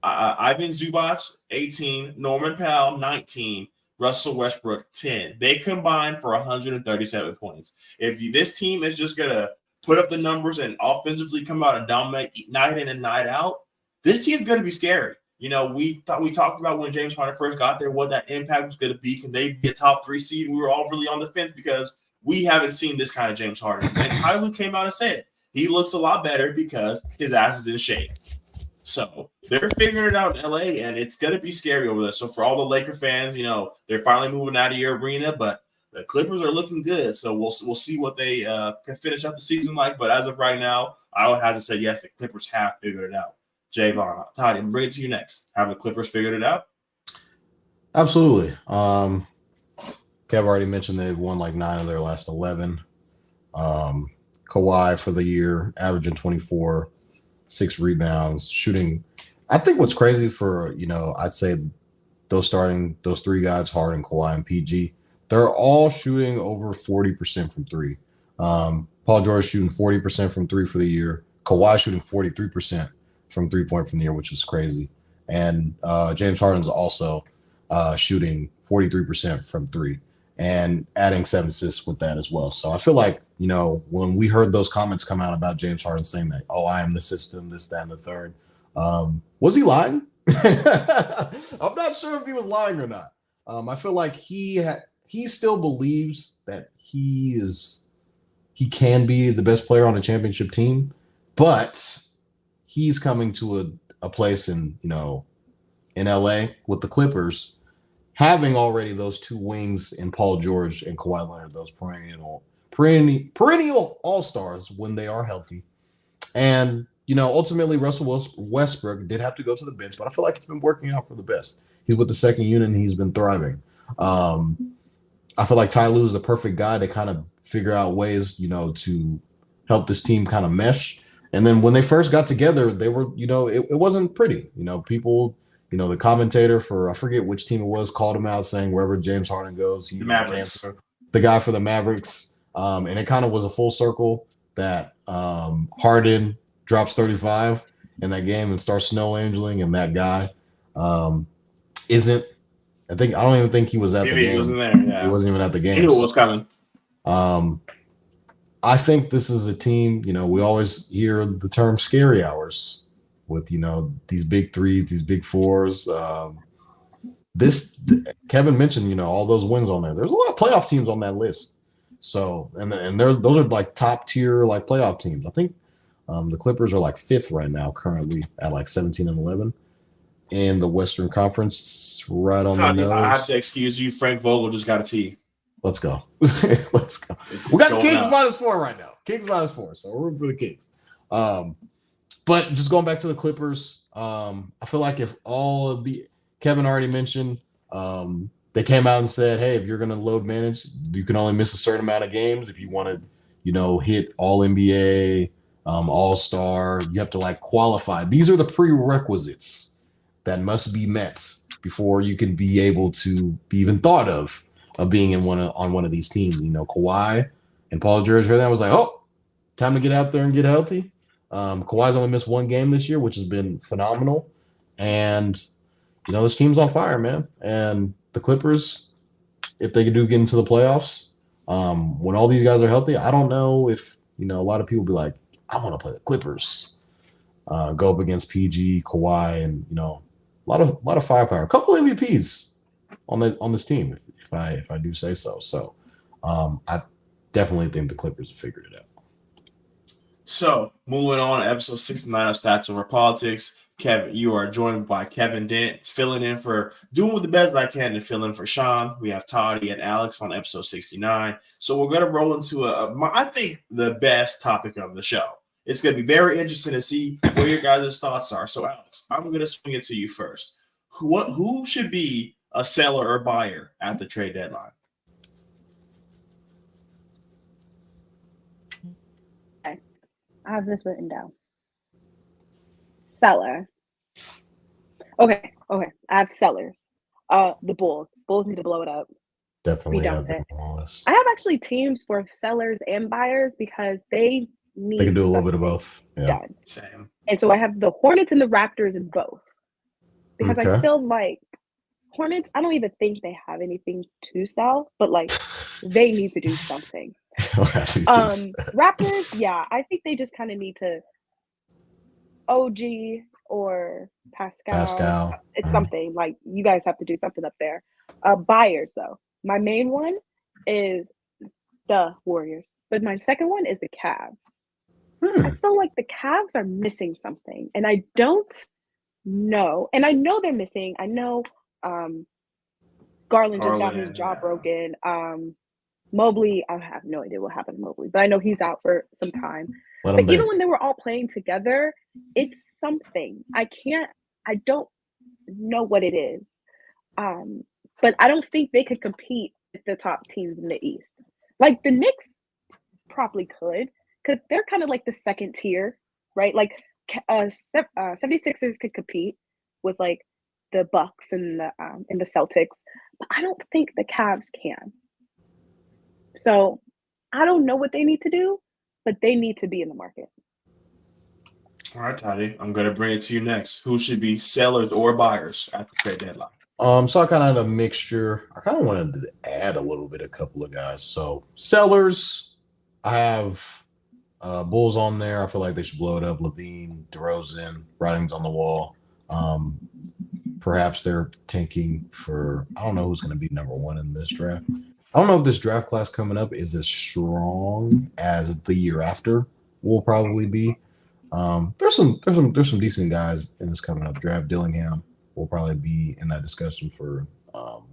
Ivan Zubac, 18. Norman Powell, 19. Russell Westbrook, 10. They combined for 137 points. If this team is just going to put up the numbers and offensively come out and dominate night in and night out, this team's going to be scary. You know, we talked about when James Harden first got there, what that impact was going to be. Can they be a top 3 seed? We were all really on the fence because we haven't seen this kind of James Harden. And Tyler came out and said it. He looks a lot better because his ass is in shape. So they're figuring it out in LA, and it's going to be scary over there. So for all the Laker fans, you know, they're finally moving out of your arena, but the Clippers are looking good. So we'll see what they can finish out the season like. But as of right now, I would have to say, yes, the Clippers have figured it out. Jaevon, Todd, and bring it to you next. Have the Clippers figured it out? Absolutely. Kev already mentioned they've won like 9 of their last 11. Kawhi for the year, averaging 24, 6 rebounds, shooting. I think what's crazy for, you know, I'd say those 3 guys, Harden, Kawhi, and PG, they're all shooting over 40% from 3. Paul George shooting 40% from 3 for the year. Kawhi shooting 43% from 3-point from the year, which is crazy. And James Harden's also shooting 43% from 3 and adding 7 assists with that as well. So I feel like, you know, when we heard those comments come out about James Harden saying that, oh, I am the system, this, that, and the third, was he lying? I'm not sure if he was lying or not. I feel like he still believes that he can be the best player on a championship team, but he's coming to a place in LA with the Clippers, having already those 2 wings in Paul George and Kawhi Leonard, those perennial all-stars when they are healthy. And, you know, ultimately Russell Westbrook did have to go to the bench, but I feel like it's been working out for the best. He's with the second unit and he's been thriving. I feel like Ty Lue is the perfect guy to kind of figure out ways, you know, to help this team kind of mesh. And then when they first got together, they were, you know, it wasn't pretty. You know, people, you know, the commentator for, I forget which team it was, called him out saying wherever James Harden goes, he's the guy for the Mavericks. And it kind of was a full circle that Harden drops 35 in that game and starts snow angeling, and that guy isn't. I don't even think he was at the game. He wasn't there. Yeah. He wasn't even at the game. He knew what was coming. I think this is a team, you know, we always hear the term scary hours with, you know, these big 3s, these big 4s. Kevin mentioned, you know, all those wins on there. There's a lot of playoff teams on that list. So, and those are like top tier, like playoff teams. I think the Clippers are like 5th right now, currently at like 17-11 in the Western Conference, right on the nose. I have to excuse you. Frank Vogel just got a T. Let's go. Let's go. We got the Kings -4 right now. Kings -4. So we're rooting for the Kings. But just going back to the Clippers, I feel like if all of Kevin already mentioned, they came out and said, hey, if you're going to load manage, you can only miss a certain amount of games. If you want to, you know, hit all NBA, all-star, you have to like qualify. These are the prerequisites that must be met before you can be able to be even thought of being on one of these teams. You know, Kawhi and Paul George, that was like, oh, time to get out there and get healthy. Kawhi's only missed 1 game this year, which has been phenomenal. And, you know, this team's on fire, man. And the Clippers, if they do get into the playoffs, When all these guys are healthy, I don't know if a lot of people be like, I want to play the Clippers, go up against PG, Kawhi, and a lot of firepower. A couple MVPs on this team, if I do say so. So I definitely think the Clippers have figured it out. So, moving on to episode 69 of Stats Over Politics. Kevin, you are joined by Kevin Dent, doing the best I can to fill in for Shaun. We have Toddy and Alex on episode 69. So we're going to roll into I think the best topic of the show. It's going to be very interesting to see what your guys' thoughts are. So, Alex, I'm going to swing it to you first. Who should be a seller or buyer at the trade deadline? I have this written down. Seller. Okay. I have sellers. The Bulls. Bulls need to blow it up. Definitely have them on the list. I have actually teams for sellers and buyers because they can do a little bit of both. Yeah. Done. Same. And so I have the Hornets and the Raptors in both. Because I feel like Hornets, I don't even think they have anything to sell, but like they need to do something. Raptors, yeah, I think they just kind of need to OG or Pascal. It's something like you guys have to do something up there. Buyers though, my main one is the Warriors, but my second one is the Cavs. I feel like the Cavs are missing something, and I don't know. And I know they're missing. I know Garland just got his jaw broken. Mobley, I have no idea what happened to Mobley, but I know he's out for some time. But even when they were all playing together, it's something. I don't know what it is. But I don't think they could compete with the top teams in the East. Like the Knicks probably could, because they're kind of like the second tier, right? Like 76ers could compete with like the Bucks and the Celtics, but I don't think the Cavs can. So I don't know what they need to do, but they need to be in the market. All right, Toddy, I'm going to bring it to you next. Who should be sellers or buyers at the trade deadline? So I kind of had a mixture. I kind of wanted to add a couple of guys. So sellers, I have Bulls on there. I feel like they should blow it up. Levine, DeRozan, writings on the wall. Perhaps they're tanking for, I don't know who's going to be number one in this draft. I don't know if this draft class coming up is as strong as the year after will probably be. There's some decent guys in this coming up draft. Dillingham will probably be in that discussion for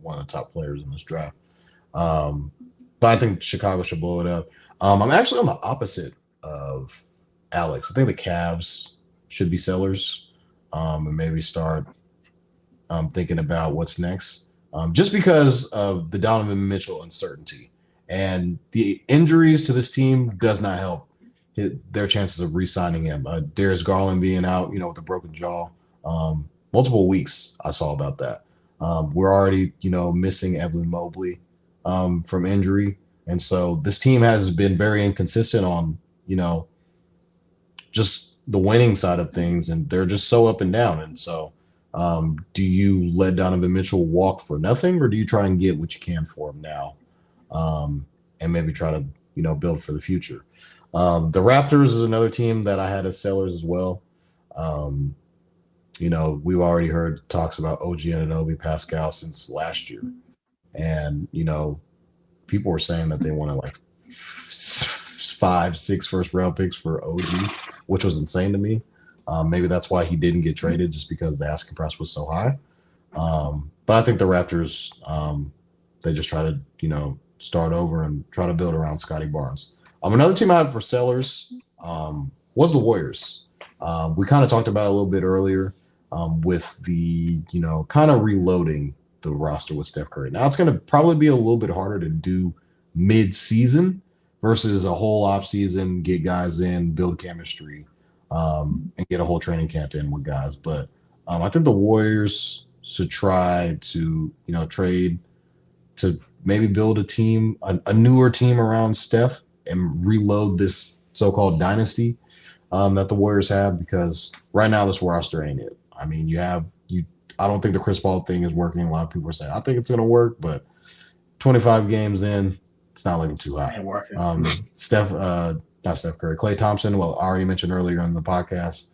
one of the top players in this draft. But I think Chicago should blow it up. I'm actually on the opposite of Alex. I think the Cavs should be sellers and maybe start thinking about what's next. Just because of the Donovan Mitchell uncertainty and the injuries to this team does not help their chances of re-signing him. Darius Garland being out, with a broken jaw, multiple weeks. I saw about that. We're already, missing Evan Mobley from injury, and so this team has been very inconsistent on, just the winning side of things, and they're just so up and down, and so. Do you let Donovan Mitchell walk for nothing, or do you try and get what you can for him now, and maybe try to build for the future? The Raptors is another team that I had as sellers as well. We've already heard talks about OG Anunoby, Pascal since last year, and people were saying that they wanted like 5-6 first round picks for OG, which was insane to me. Maybe that's why he didn't get traded, just because the asking price was so high. But I think the Raptors, they just try to, start over and try to build around Scotty Barnes. Another team I had for sellers was the Warriors. We kind of talked about it a little bit earlier with the, kind of reloading the roster with Steph Curry. Now it's going to probably be a little bit harder to do mid-season versus a whole offseason, get guys in, build chemistry. And get a whole training camp in with guys. But I think the Warriors should try to, trade to maybe build a team, a newer team around Steph and reload this so-called dynasty that the Warriors have, because right now this roster ain't it. I mean, I don't think the Chris Paul thing is working. A lot of people are saying, I think it's going to work, but 25 games in, It's not looking too hot. Ain't working. Not Steph Curry. Klay Thompson, well, I already mentioned earlier in the podcast,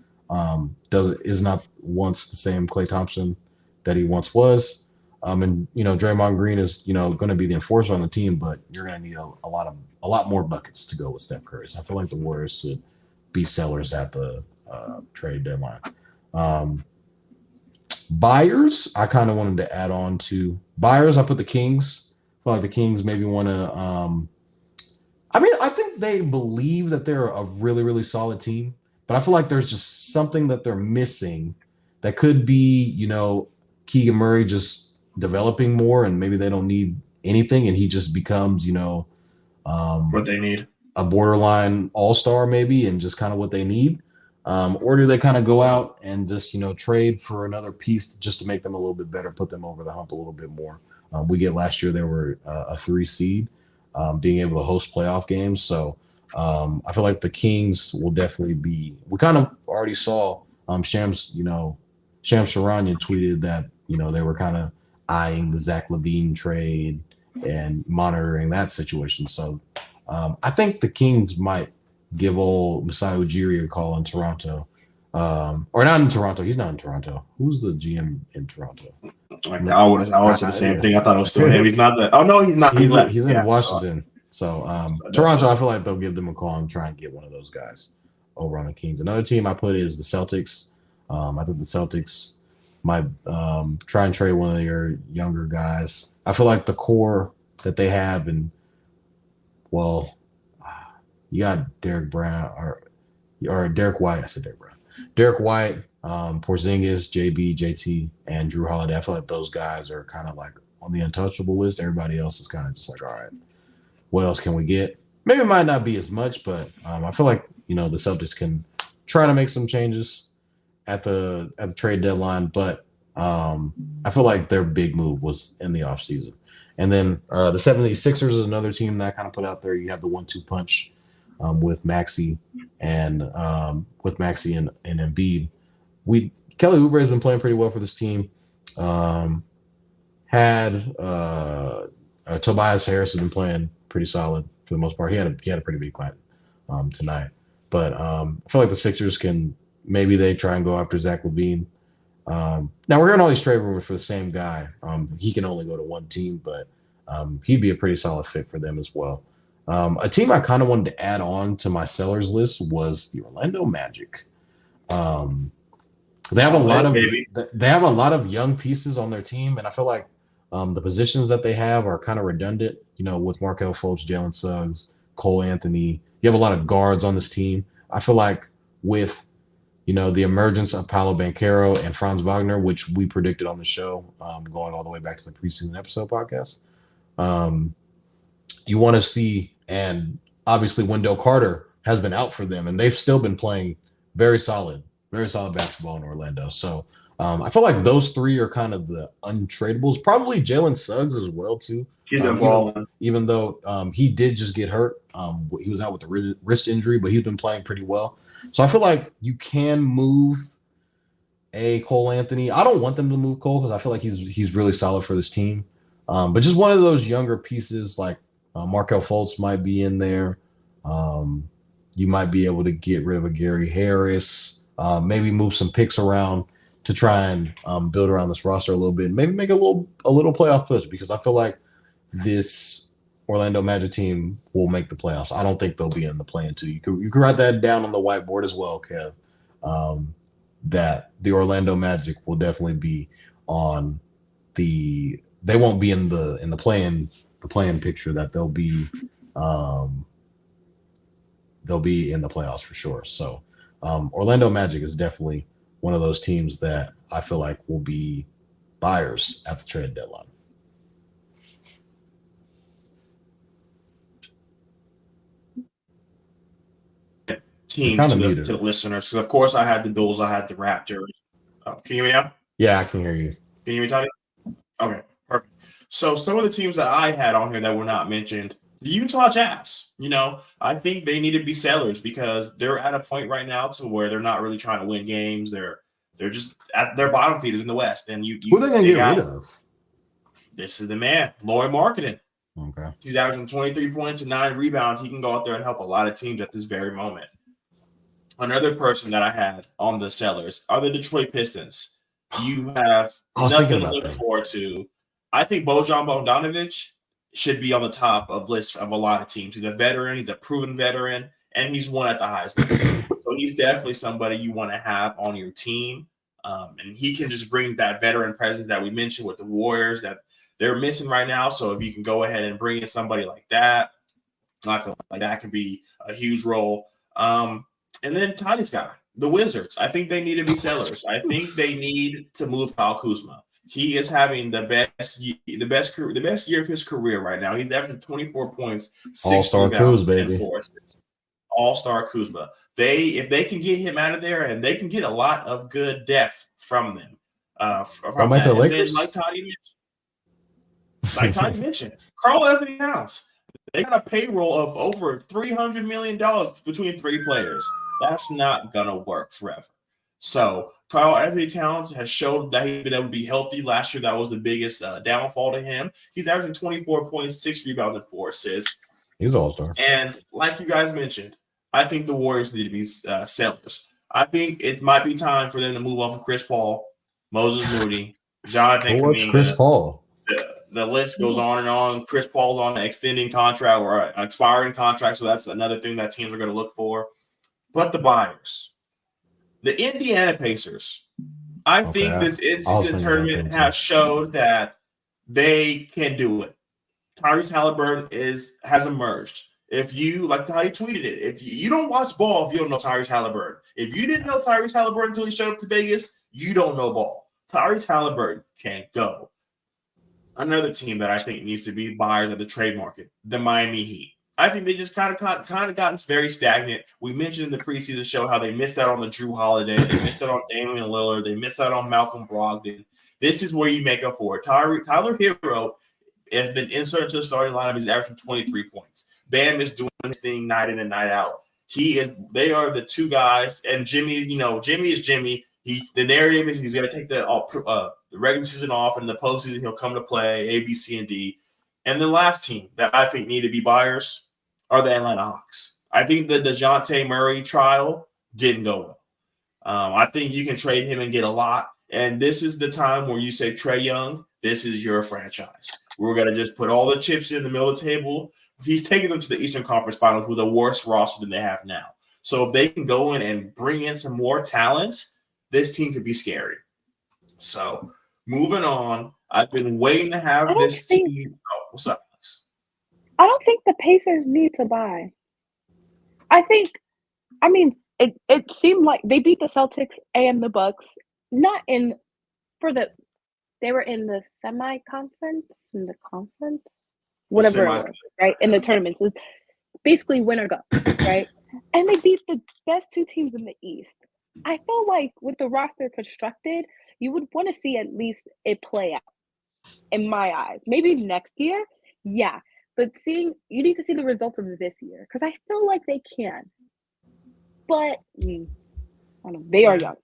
is not once the same Klay Thompson that he once was. And Draymond Green is going to be the enforcer on the team, but you're going to need a lot more buckets to go with Steph Curry. So I feel like the Warriors should be sellers at the trade deadline. Buyers, I kind of wanted to add on to buyers. I put the Kings. I feel like the Kings maybe want to. I think they believe that they're a really, really solid team, but I feel like there's just something that they're missing that could be, Keegan Murray just developing more, and maybe they don't need anything, and he just becomes, what they need, a borderline all-star maybe, and just kind of what they need. Or do they kind of go out and just, trade for another piece just to make them a little bit better, put them over the hump a little bit more? Last year they were a 3 seed, being able to host playoff games. So I feel like the Kings will definitely be. We kind of already saw Shams Charania tweeted that they were kind of eyeing the Zach LaVine trade and monitoring that situation. So I think the Kings might give old Masai Ujiri a call in Toronto. Or not in Toronto. He's not in Toronto. Who's the GM in Toronto? I would say the same thing. I thought it was still him. He's not the. Oh no, he's not. He's in Washington. So Toronto, I feel like they'll give them a call and try and get one of those guys over on the Kings. Another team I put is the Celtics. I think the Celtics might try and trade one of their younger guys. I feel like the core that they have, and you got Derek Brown or Derek White. I said Derek Brown. Derek White, Porzingis, JB, JT, and Drew Holiday. I feel like those guys are kind of like on the untouchable list. Everybody else is kind of just like, all right, what else can we get? Maybe it might not be as much, but I feel like the Celtics can try to make some changes at the trade deadline. But I feel like their big move was in the offseason. And then the 76ers is another team that I kind of put out there. You have the 1-2 punch with Maxey and Embiid. Kelly Oubre has been playing pretty well for this team. Tobias Harris has been playing pretty solid for the most part. He had a pretty big night tonight. But I feel like the Sixers maybe they try and go after Zach LaVine. Now we're hearing all these trade rumors for the same guy. He can only go to one team, but he'd be a pretty solid fit for them as well. A team I kind of wanted to add on to my sellers list was the Orlando Magic. They have a lot of young pieces on their team, and I feel like the positions that they have are kind of redundant. With Markelle Fultz, Jalen Suggs, Cole Anthony, you have a lot of guards on this team. I feel like with the emergence of Paolo Banchero and Franz Wagner, which we predicted on the show, going all the way back to the preseason episode podcast, you want to see, and obviously Wendell Carter has been out for them, and they've still been playing very solid basketball in Orlando. So I feel like those three are kind of the untradables. Probably Jalen Suggs as well too. He's been balling. Even though he did just get hurt. He was out with a wrist injury, but he's been playing pretty well. So I feel like you can move a Cole Anthony. I don't want them to move Cole because I feel like he's really solid for this team. But just one of those younger pieces like Markelle Fultz might be in there. You might be able to get rid of a Gary Harris. Maybe move some picks around to try and build around this roster a little bit. Maybe make a little playoff push, because I feel like this Orlando Magic team will make the playoffs. I don't think they'll be in the play-in two. You can write that down on the whiteboard as well, Kev. That the Orlando Magic will definitely be on the. They won't be in the play-in picture. That they'll be in the playoffs for sure. So Orlando Magic is definitely one of those teams that I feel like will be buyers at the trade deadline. Team to the listeners, because of course I had the Bulls, I had the Raptors. Can you hear me now? Yeah, I can hear you. Can you hear me, Tony? Okay, perfect. So some of the teams that I had on here that were not mentioned, the Utah Jazz. I think they need to be sellers because they're at a point right now to where they're not really trying to win games. They're just at their bottom feeders in the West. And who are they going to get rid of? This is the man, Lauri Markkanen. Okay. He's averaging 23 points and 9 rebounds. He can go out there and help a lot of teams at this very moment. Another person that I had on the sellers are the Detroit Pistons. You have nothing to look forward to. I think Bojan Bogdanovic should be on the top of lists of a lot of teams. He's a veteran. He's a proven veteran, and he's won at the highest level. So he's definitely somebody you want to have on your team. And he can just bring that veteran presence that we mentioned with the Warriors that they're missing right now. So if you can go ahead and bring in somebody like that, I feel like that could be a huge role. And then Tiny's guy, the Wizards. I think they need to be sellers. I think they need to move Kyle Kuzma. He is having the best year of his career right now. He's averaging 24 points, 6 rebounds, and 4 assists. All-star Kuzma. If they can get him out of there, and they can get a lot of good depth from them. From that. And then, like Toddy mentioned, Karl-Anthony Towns. They got a payroll of over $300 million between 3 players. That's not going to work forever. So Karl-Anthony Towns has showed that he's been able to be healthy. Last year, that was the biggest downfall to him. He's averaging 24 points, 6 rebounds, and 4 assists. He's all-star. And like you guys mentioned, I think the Warriors need to be sellers. I think it might be time for them to move off of Chris Paul, Moses Moody, Jonathan Kuminga. What's Chris Paul? The list goes on and on. Chris Paul's on an extending contract or an expiring contract, so that's another thing that teams are going to look for. But the buyers, the Indiana Pacers, I think this in-season tournament has showed that they can do it. Tyrese Halliburton has emerged. If you, like how he tweeted it, if you don't watch ball, if you don't know Tyrese Halliburton. If you didn't know Tyrese Halliburton until he showed up to Vegas, you don't know ball. Tyrese Halliburton can go. Another team that I think needs to be buyers at the trade market, the Miami Heat. I think they just kind of gotten very stagnant. We mentioned in the preseason show how they missed out on the Drew Holiday. They missed out on Damian Lillard. They missed out on Malcolm Brogdon. This is where you make up for it. Tyler Hero has been inserted to the starting lineup. He's averaging 23 points. Bam is doing his thing night in and night out. They are the 2 guys. And Jimmy, Jimmy is Jimmy. The narrative is he's going to take the regular season off, and the postseason he'll come to play A, B, C, and D. And the last team that I think need to be buyers are the Atlanta Hawks. I think the DeJounte Murray trial didn't go well. I think you can trade him and get a lot. And this is the time where you say, Trae Young, this is your franchise. We're going to just put all the chips in the middle of the table. He's taking them to the Eastern Conference Finals with a worse roster than they have now. So if they can go in and bring in some more talent, this team could be scary. So moving on, I've been waiting to have this team. Oh, what's up, Alex? I don't think the Pacers need to buy. It seemed like they beat the Celtics and the Bucks. They were in the semi-conference, whatever it was, right? In the tournaments. It was basically win or go, right? And they beat the best 2 teams in the East. I feel like with the roster constructed, you would want to see at least it play out, in my eyes. Maybe next year, yeah. But you need to see the results of this year because I feel like they can. But I don't know, they are young.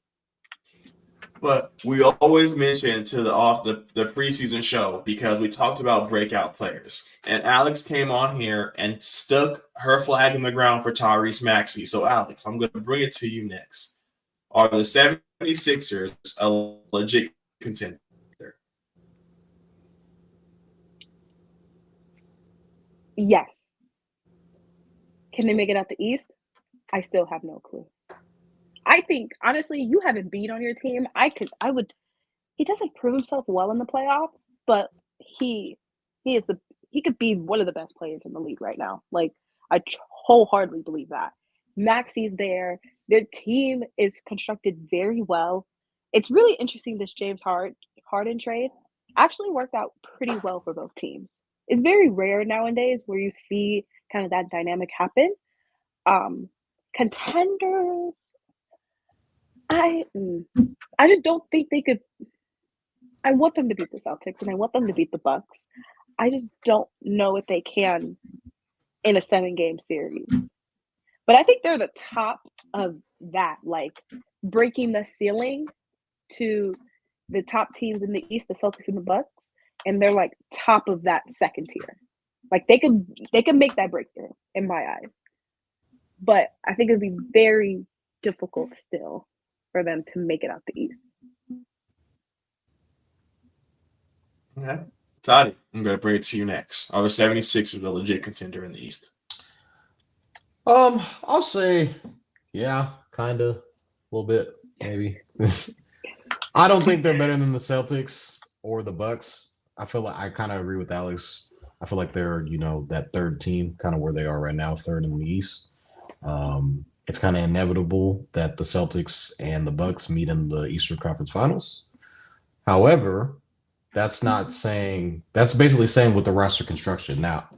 But we always mention to the preseason show because we talked about breakout players. And Alex came on here and stuck her flag in the ground for Tyrese Maxey. So, Alex, I'm going to bring it to you next. Are the 76ers a legit contender? Yes. Can they make it out the East? I still have no clue. I think, honestly, you have a beat on your team. He doesn't prove himself well in the playoffs, but he could be one of the best players in the league right now. Like, I wholeheartedly believe that. Maxey's there. Their team is constructed very well. It's really interesting this James Harden trade actually worked out pretty well for both teams. It's very rare nowadays where you see kind of that dynamic happen. Contenders, I just don't think they could. I want them to beat the Celtics and I want them to beat the Bucks. I just don't know if they can in a 7-game series. But I think they're the top of that, like breaking the ceiling to the top teams in the East, the Celtics and the Bucks, and they're like top of that second tier. Like they could make that breakthrough in my eyes. But I think it'd be very difficult still for them to make it out the East. Okay. Toddy, I'm going to bring it to you next. Are the 76ers a legit contender in the East? I'll say, yeah, kind of, a little bit, maybe. I don't think they're better than the Celtics or the Bucks. I feel like I kind of agree with Alex. I feel like they're, that third team, kind of where they are right now, third in the East. It's kind of inevitable that the Celtics and the Bucks meet in the Eastern Conference Finals. However, that's basically saying with the roster constructed now.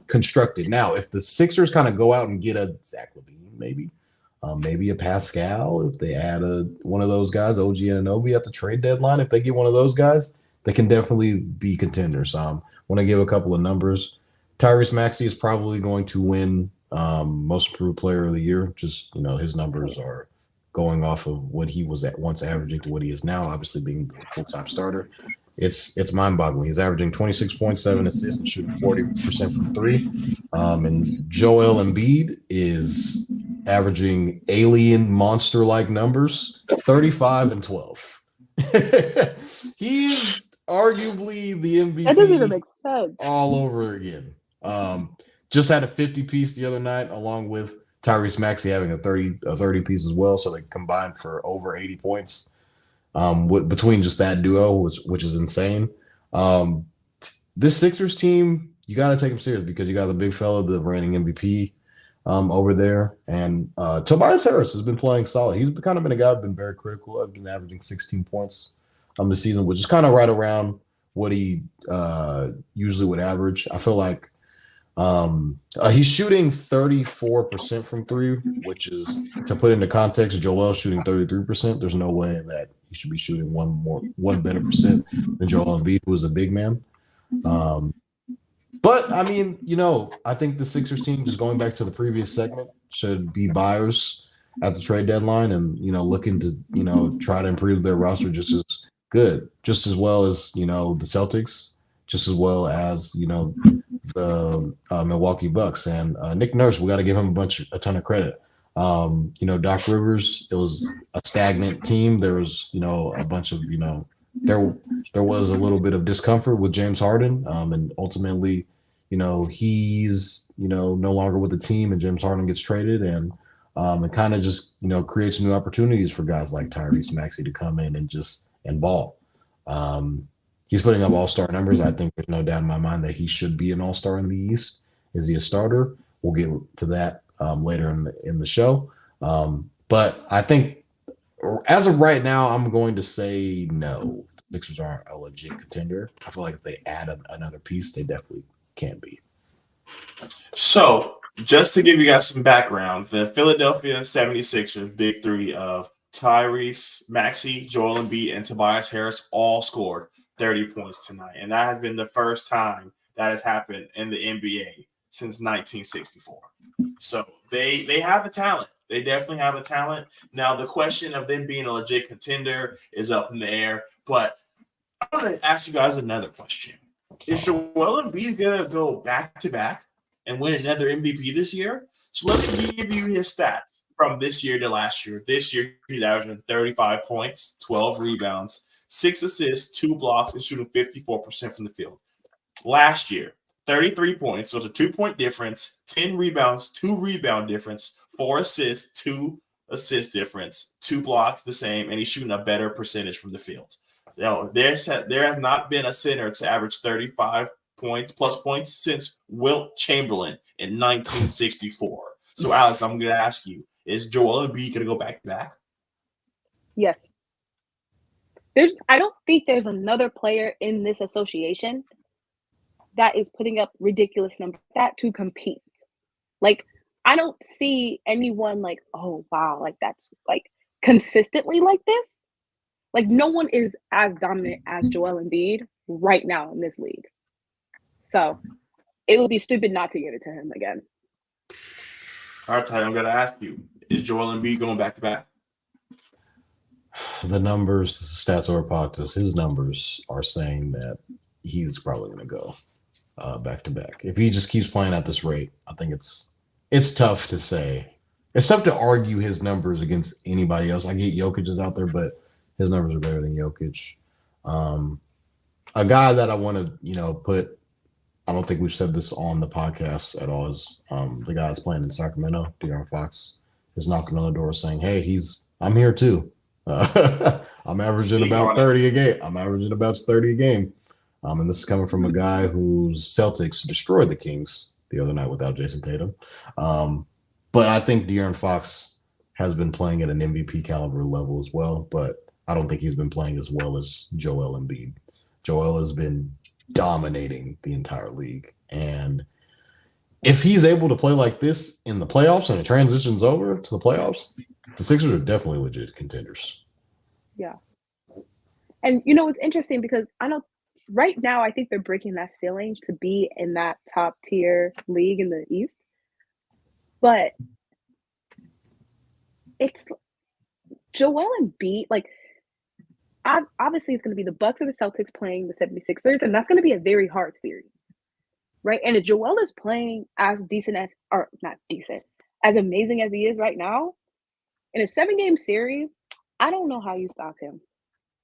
If the Sixers kind of go out and get a Zach LaVine, maybe a Pascal, if they add one of those guys, OG Anunoby at the trade deadline, if they get one of those guys, they can definitely be contenders. Want to give a couple of numbers. Tyrese Maxey is probably going to win most improved player of the year. Just, his numbers are going off of what he was at once averaging to what he is now, obviously being the full-time starter. It's mind-boggling. He's averaging 26.7 assists and shooting 40% from three. And Joel Embiid is averaging alien monster-like numbers, 35 and 12. He is arguably the MVP. That doesn't even make sense. All over again. Just had a 50-piece the other night, along with Tyrese Maxey having a 30 piece as well. So they combined for over 80 points between just that duo, which is insane. This Sixers team, you got to take them serious because you got the big fella, the reigning MVP over there. And Tobias Harris has been playing solid. He's kind of been a guy I've been very critical of. Been averaging 16 points this season, which is kind of right around what he usually would average. I feel like he's shooting 34% from three, which is, to put into context, Joel shooting 33%. There's no way that he should be shooting one better percent than Joel Embiid, who is a big man. But I mean, I think the Sixers team, just going back to the previous segment, should be buyers at the trade deadline and, looking to, try to improve their roster just as well as, the Celtics, just as well as, the Milwaukee Bucks. And Nick Nurse, we got to give him a ton of credit. Doc Rivers, it was a stagnant team. There was, a bunch of, there was a little bit of discomfort with James Harden. And ultimately, he's, no longer with the team and James Harden gets traded and it kind of just, creates new opportunities for guys like Tyrese Maxey to come in and ball. He's putting up all-star numbers. I think there's no doubt in my mind that he should be an all-star in the East. Is he a starter? We'll get to that later in the show. But I think as of right now, I'm going to say no. The Sixers aren't a legit contender. I feel like if they add another piece, they definitely can be. So just to give you guys some background, the Philadelphia 76ers big three of Tyrese Maxey, Joel Embiid, and Tobias Harris all scored 30 points tonight. And that has been the first time that has happened in the NBA since 1964. So they have the talent. They definitely have the talent. Now, the question of them being a legit contender is up in the air. But I want to ask you guys another question. Is Joel Embiid going to go back-to-back and win another MVP this year? So let me give you his stats from this year to last year. This year, he's averaging 35 points, 12 rebounds, 6 assists, 2 blocks, and shooting 54% from the field. Last year, 33 points, so it's a 2-point difference, 10 rebounds, 2 rebound difference, 4 assists, 2 assist difference, 2 blocks the same, and he's shooting a better percentage from the field. There has not been a center to average 35 plus points since Wilt Chamberlain in 1964. So, Alex, I'm going to ask you, is Joel Embiid going to go back-to-back? Yes. I don't think there's another player in this association that is putting up ridiculous numbers like that to compete. Like, I don't see anyone like, oh, wow, like that's like consistently like this. Like, no one is as dominant as Joel Embiid right now in this league. So it would be stupid not to give it to him again. All right, Ty, I'm going to ask you, is Joel Embiid going back-to-back? The numbers, the stats are podcast. His numbers are saying that he's probably going to go. back to back. If he just keeps playing at this rate, I think it's tough to say. It's tough to argue his numbers against anybody else. I get Jokic is out there, but his numbers are better than Jokic. A guy that I want to, put. I don't think we've said this on the podcast at all. Is the guy that's playing in Sacramento, De'Aaron Fox, is knocking on the door saying, "Hey, I'm here too. I'm averaging about 30 a game. I'm averaging about 30 a game." And this is coming from a guy whose Celtics destroyed the Kings the other night without Jason Tatum. But I think De'Aaron Fox has been playing at an MVP caliber level as well, but I don't think he's been playing as well as Joel Embiid. Joel has been dominating the entire league. And if he's able to play like this in the playoffs and it transitions over to the playoffs, the Sixers are definitely legit contenders. Yeah. And, it's interesting because I know right now I think they're breaking that ceiling to be in that top tier league in the East. But it's Joel Embiid, obviously it's going to be the Bucks and the Celtics playing the 76ers, and that's going to be a very hard series, right? And if Joel is playing as as amazing as he is right now, in a 7-game series, I don't know how you stop him.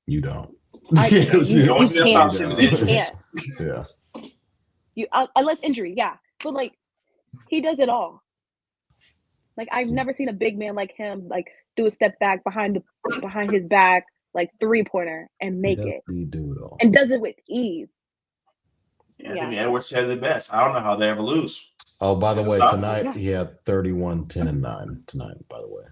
You don't. You can't. Yeah. Unless injury, yeah. But, he does it all. I've never seen a big man like him do a step back behind his back, 3-pointer and make it. He do it all. And does it with ease. Yeah. I think Edwards says it best. I don't know how they ever lose. Oh, by the way, tonight he had 31, 10, and 9 tonight, by the way.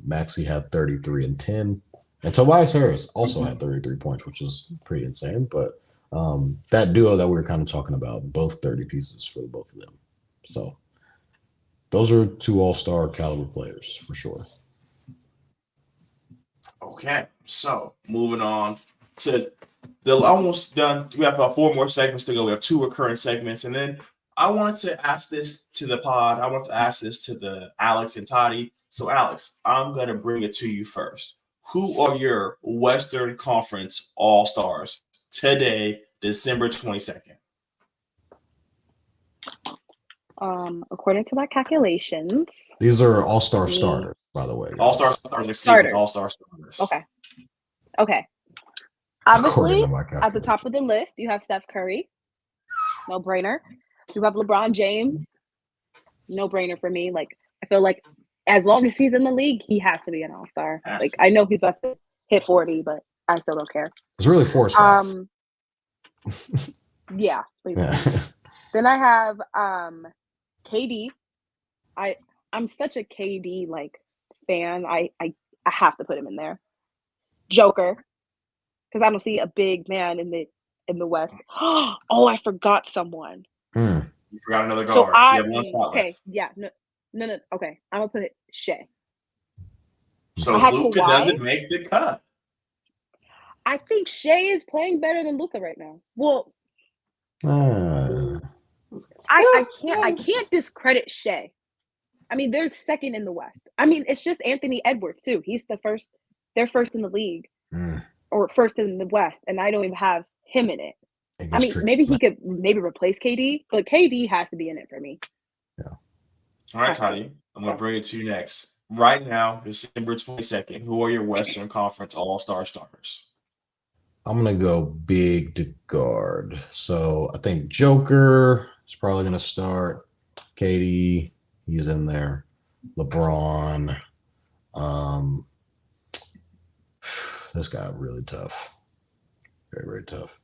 Maxey had 33 and 10. And Tobias Harris also had 33 points, which is pretty insane. But that duo that we were kind of talking about, both 30 pieces for the both of them. So those are 2 all-star caliber players for sure. Okay, so moving on to the almost done. We have about 4 more segments to go. We have 2 recurring segments, and then I wanted to ask this to the pod. I want to ask this to the Alex and Toddy. So, Alex, I'm going to bring it to you first. Who are your Western Conference All-Stars today, December 22nd? According to my calculations, these are all-star starters, by the way. All-star starters. All-star starters. Okay. Obviously, at the top of the list, you have Steph Curry. No brainer. You have LeBron James. No brainer for me. I feel like as long as he's in the league, he has to be an all-star. I know he's about to hit 40, but I still don't care. It's really 4 spots. Yeah. Then I have KD. I'm such a KD fan. I have to put him in there. Joker, because I don't see a big man in the West. Oh, I forgot someone. You forgot another guard. Okay, yeah, no. Okay, I'm gonna put it Shea. So Luka doesn't make the cut. I think Shea is playing better than Luka right now. Well, I can't discredit Shea. I mean, they're second in the West. I mean, it's just Anthony Edwards too. He's the first. They're first in the league, or first in the West, and I don't even have him in it. I mean, maybe he could replace KD, but KD has to be in it for me. Yeah. All right, Toddy. I'm gonna bring it to you next. Right now, December 22nd. Who are your Western Conference All-Star starters? I'm going to go big to guard. So I think Joker is probably going to start. KD, he's in there. LeBron. This guy really tough. Very, very tough.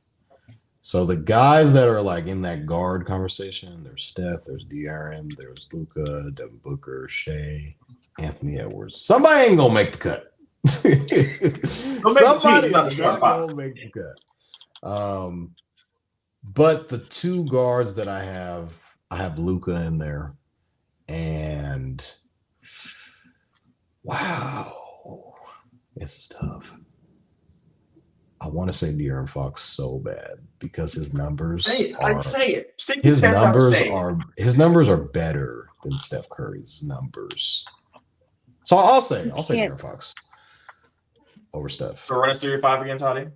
So the guys that are in that guard conversation, there's Steph, there's De'Aaron, there's Luka, Devin Booker, Shea, Anthony Edwards. Somebody ain't going to make the cut. Somebody's not gonna make the cut. But the 2 guards that I have Luka in there, and wow, it's tough. I want to say De'Aaron Fox so bad because his numbers. His numbers are better than Steph Curry's numbers. So I'll say De'Aaron Fox over Steph. So run us through your 5 again, Toddy.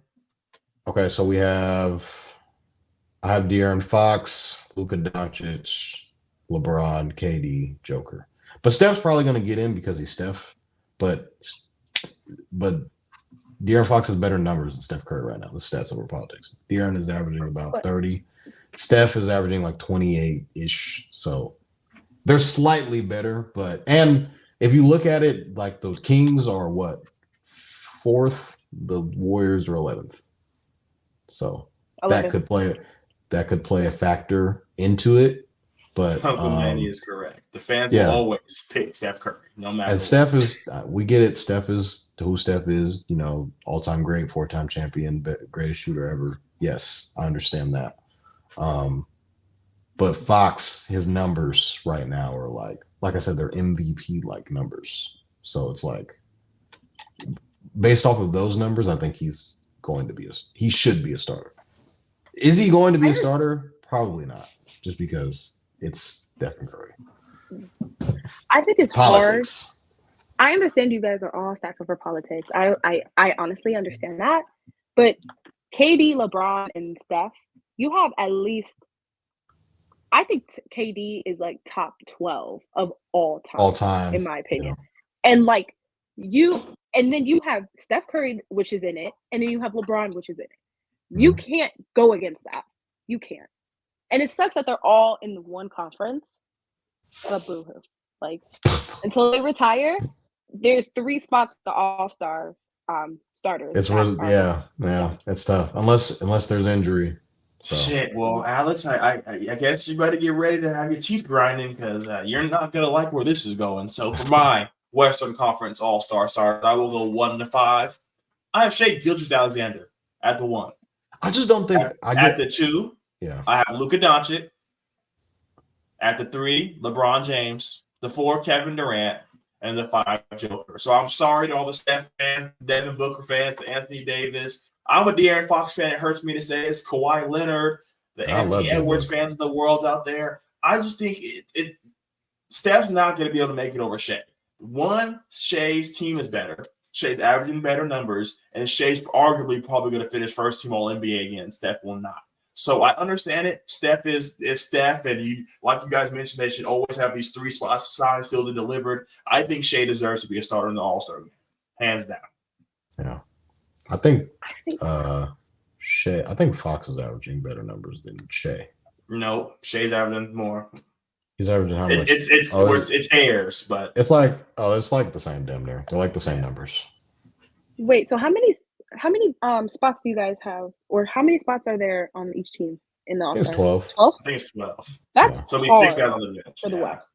Okay, so we have I have De'Aaron Fox, Luka Doncic, LeBron, KD, Joker. But Steph's probably going to get in because he's Steph. But De'Aaron Fox has better numbers than Steph Curry right now. The stats over politics. De'Aaron is averaging about 30. Steph is averaging like 28-ish. So they're slightly better. And if you look at it, like the Kings are what? 4th. The Warriors are 11th. So 11. that could play a factor into it. But Uncle Manny is correct. The fans will always pick Steph Curry, no matter. And Steph is, we get it. Steph is who Steph is. You know, all-time great, 4-time champion, greatest shooter ever. Yes, I understand that. But Fox, his numbers right now are like I said, they're MVP like numbers. So it's like, based off of those numbers, I think he's going to be he should be a starter. Is he going to be a starter? Probably not, just because it's Steph Curry. I think it's politics. Hard. I understand you guys are all stacks over politics. I honestly understand that. But KD, LeBron, and Steph, you have at least, I think KD is like top 12 of all time. All time. In my opinion. Yeah. And like and then you have Steph Curry, which is in it, and then you have LeBron, which is in it. You can't go against that. You can't. And it sucks that they're all in one conference. But boo-hoo. Like, until they retire, there's 3 spots to all-star starters. It's it's tough unless there's injury. So. Shit. Well, Alex, I guess you better get ready to have your teeth grinding because you're not gonna like where this is going. So for my Western Conference All-Star starters, I will go 1 to 5. I have Shai Gilgeous-Alexander at the 1. I just don't think at the 2. Yeah, I have Luka Doncic. At the 3, LeBron James. The 4, Kevin Durant. And the 5, Joker. So I'm sorry to all the Steph fans, Devin Booker fans, Anthony Davis. I'm a De'Aaron Fox fan. It hurts me to say it's Kawhi Leonard, the Anthony Edwards fans of the world out there. I just think Steph's not going to be able to make it over Shai. One, Shai's team is better. Shai's averaging better numbers, and Shai's arguably probably going to finish first team All-NBA again. Steph will not. So I understand it. Steph is Steph, and like you guys mentioned, they should always have these 3 spots signed, sealed, and delivered. I think Shai deserves to be a starter in the All-Star game, hands down. Yeah, I think Shai. I think Fox is averaging better numbers than Shai. No, Shai's averaging more. He's averaging how much? It's hairs, but it's like the same damn near. They're like the same numbers. Wait, so how many spots do you guys have, or how many spots are there on each team in the All-Star? It's 12. 12? I think it's 12. That's so it'll be 6 guys on the bench for the West.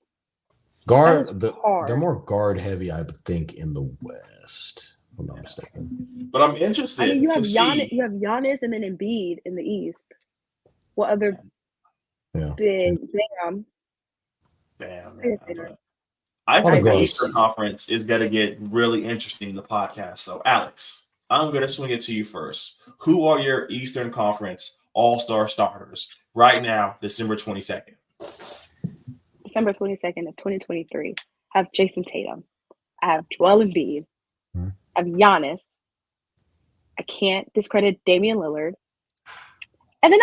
Guard, they're more guard heavy, I think, in the West. If I'm not mistaken. But I'm interested. I mean, you have Giannis and then Embiid in the East. What other big Bam? I think the Eastern Conference is going to get really interesting in the podcast. So, Alex, I'm going to swing it to you first. Who are your Eastern Conference All-Star starters right now, December 22nd? December 22nd of 2023. I have Jason Tatum. I have Joel Embiid. I have Giannis. I can't discredit Damian Lillard. And then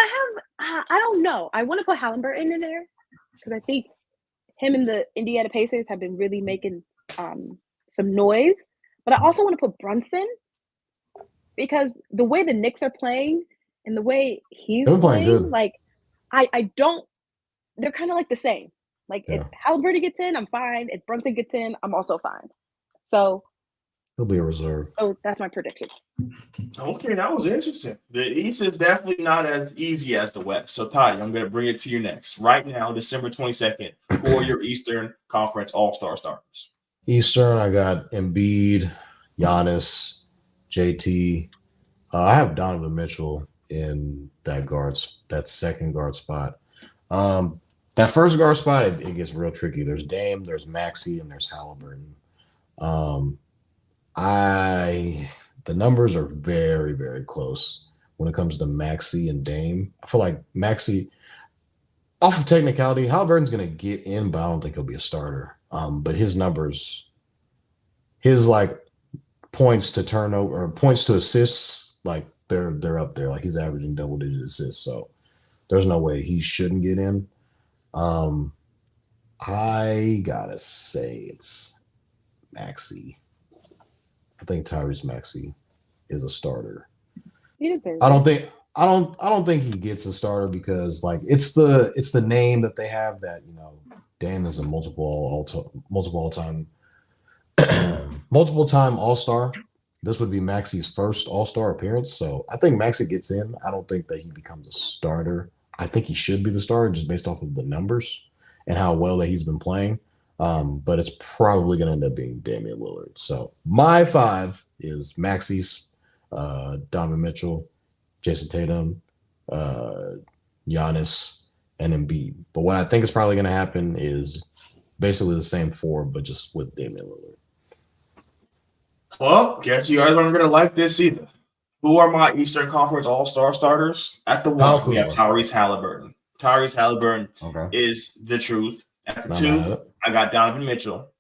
I don't know. I want to put Halliburton in there because I think him and the Indiana Pacers have been really making some noise. But I also want to put Brunson because the way the Knicks are playing and the way he's playing good. Like, I don't – they're kind of like the same. Like, if Halliburton gets in, I'm fine. If Brunson gets in, I'm also fine. So – he'll be a reserve. Oh, that's my prediction. Okay, that was interesting. The East is definitely not as easy as the West. So, Toddy, I'm going to bring it to you next. Right now, December 22nd, for your Eastern Conference All-Star starters. Eastern, I got Embiid, Giannis, JT. I have Donovan Mitchell in that second guard spot. That first guard spot, it gets real tricky. There's Dame, there's Maxey, and there's Halliburton. The numbers are very, very close when it comes to Maxey and Dame. I feel like Maxey, off of technicality, Halliburton's going to get in, but I don't think he'll be a starter. But his numbers, his like points to turnover or points to assists, like they're up there. Like he's averaging double-digit assists. So there's no way he shouldn't get in. I gotta say it's Maxey. I think Tyrese Maxey is a starter. He deserves I don't think he gets a starter because like it's the name that they have that Dan is a multiple time All-Star. This would be Maxey's first All-Star appearance, so I think Maxey gets in. I don't think that he becomes a starter. I think he should be the starter just based off of the numbers and how well that he's been playing. But it's probably going to end up being Damian Lillard. So my 5 is Maxey's, Donovan Mitchell, Jason Tatum, Giannis, and Embiid. But what I think is probably going to happen is basically the same 4, but just with Damian Lillard. Well, guess you guys aren't going to like this either. Who are my Eastern Conference All-Star starters? At the 1, we have Tyrese Halliburton. Tyrese Halliburton is the truth. At the 2, I got Donovan Mitchell.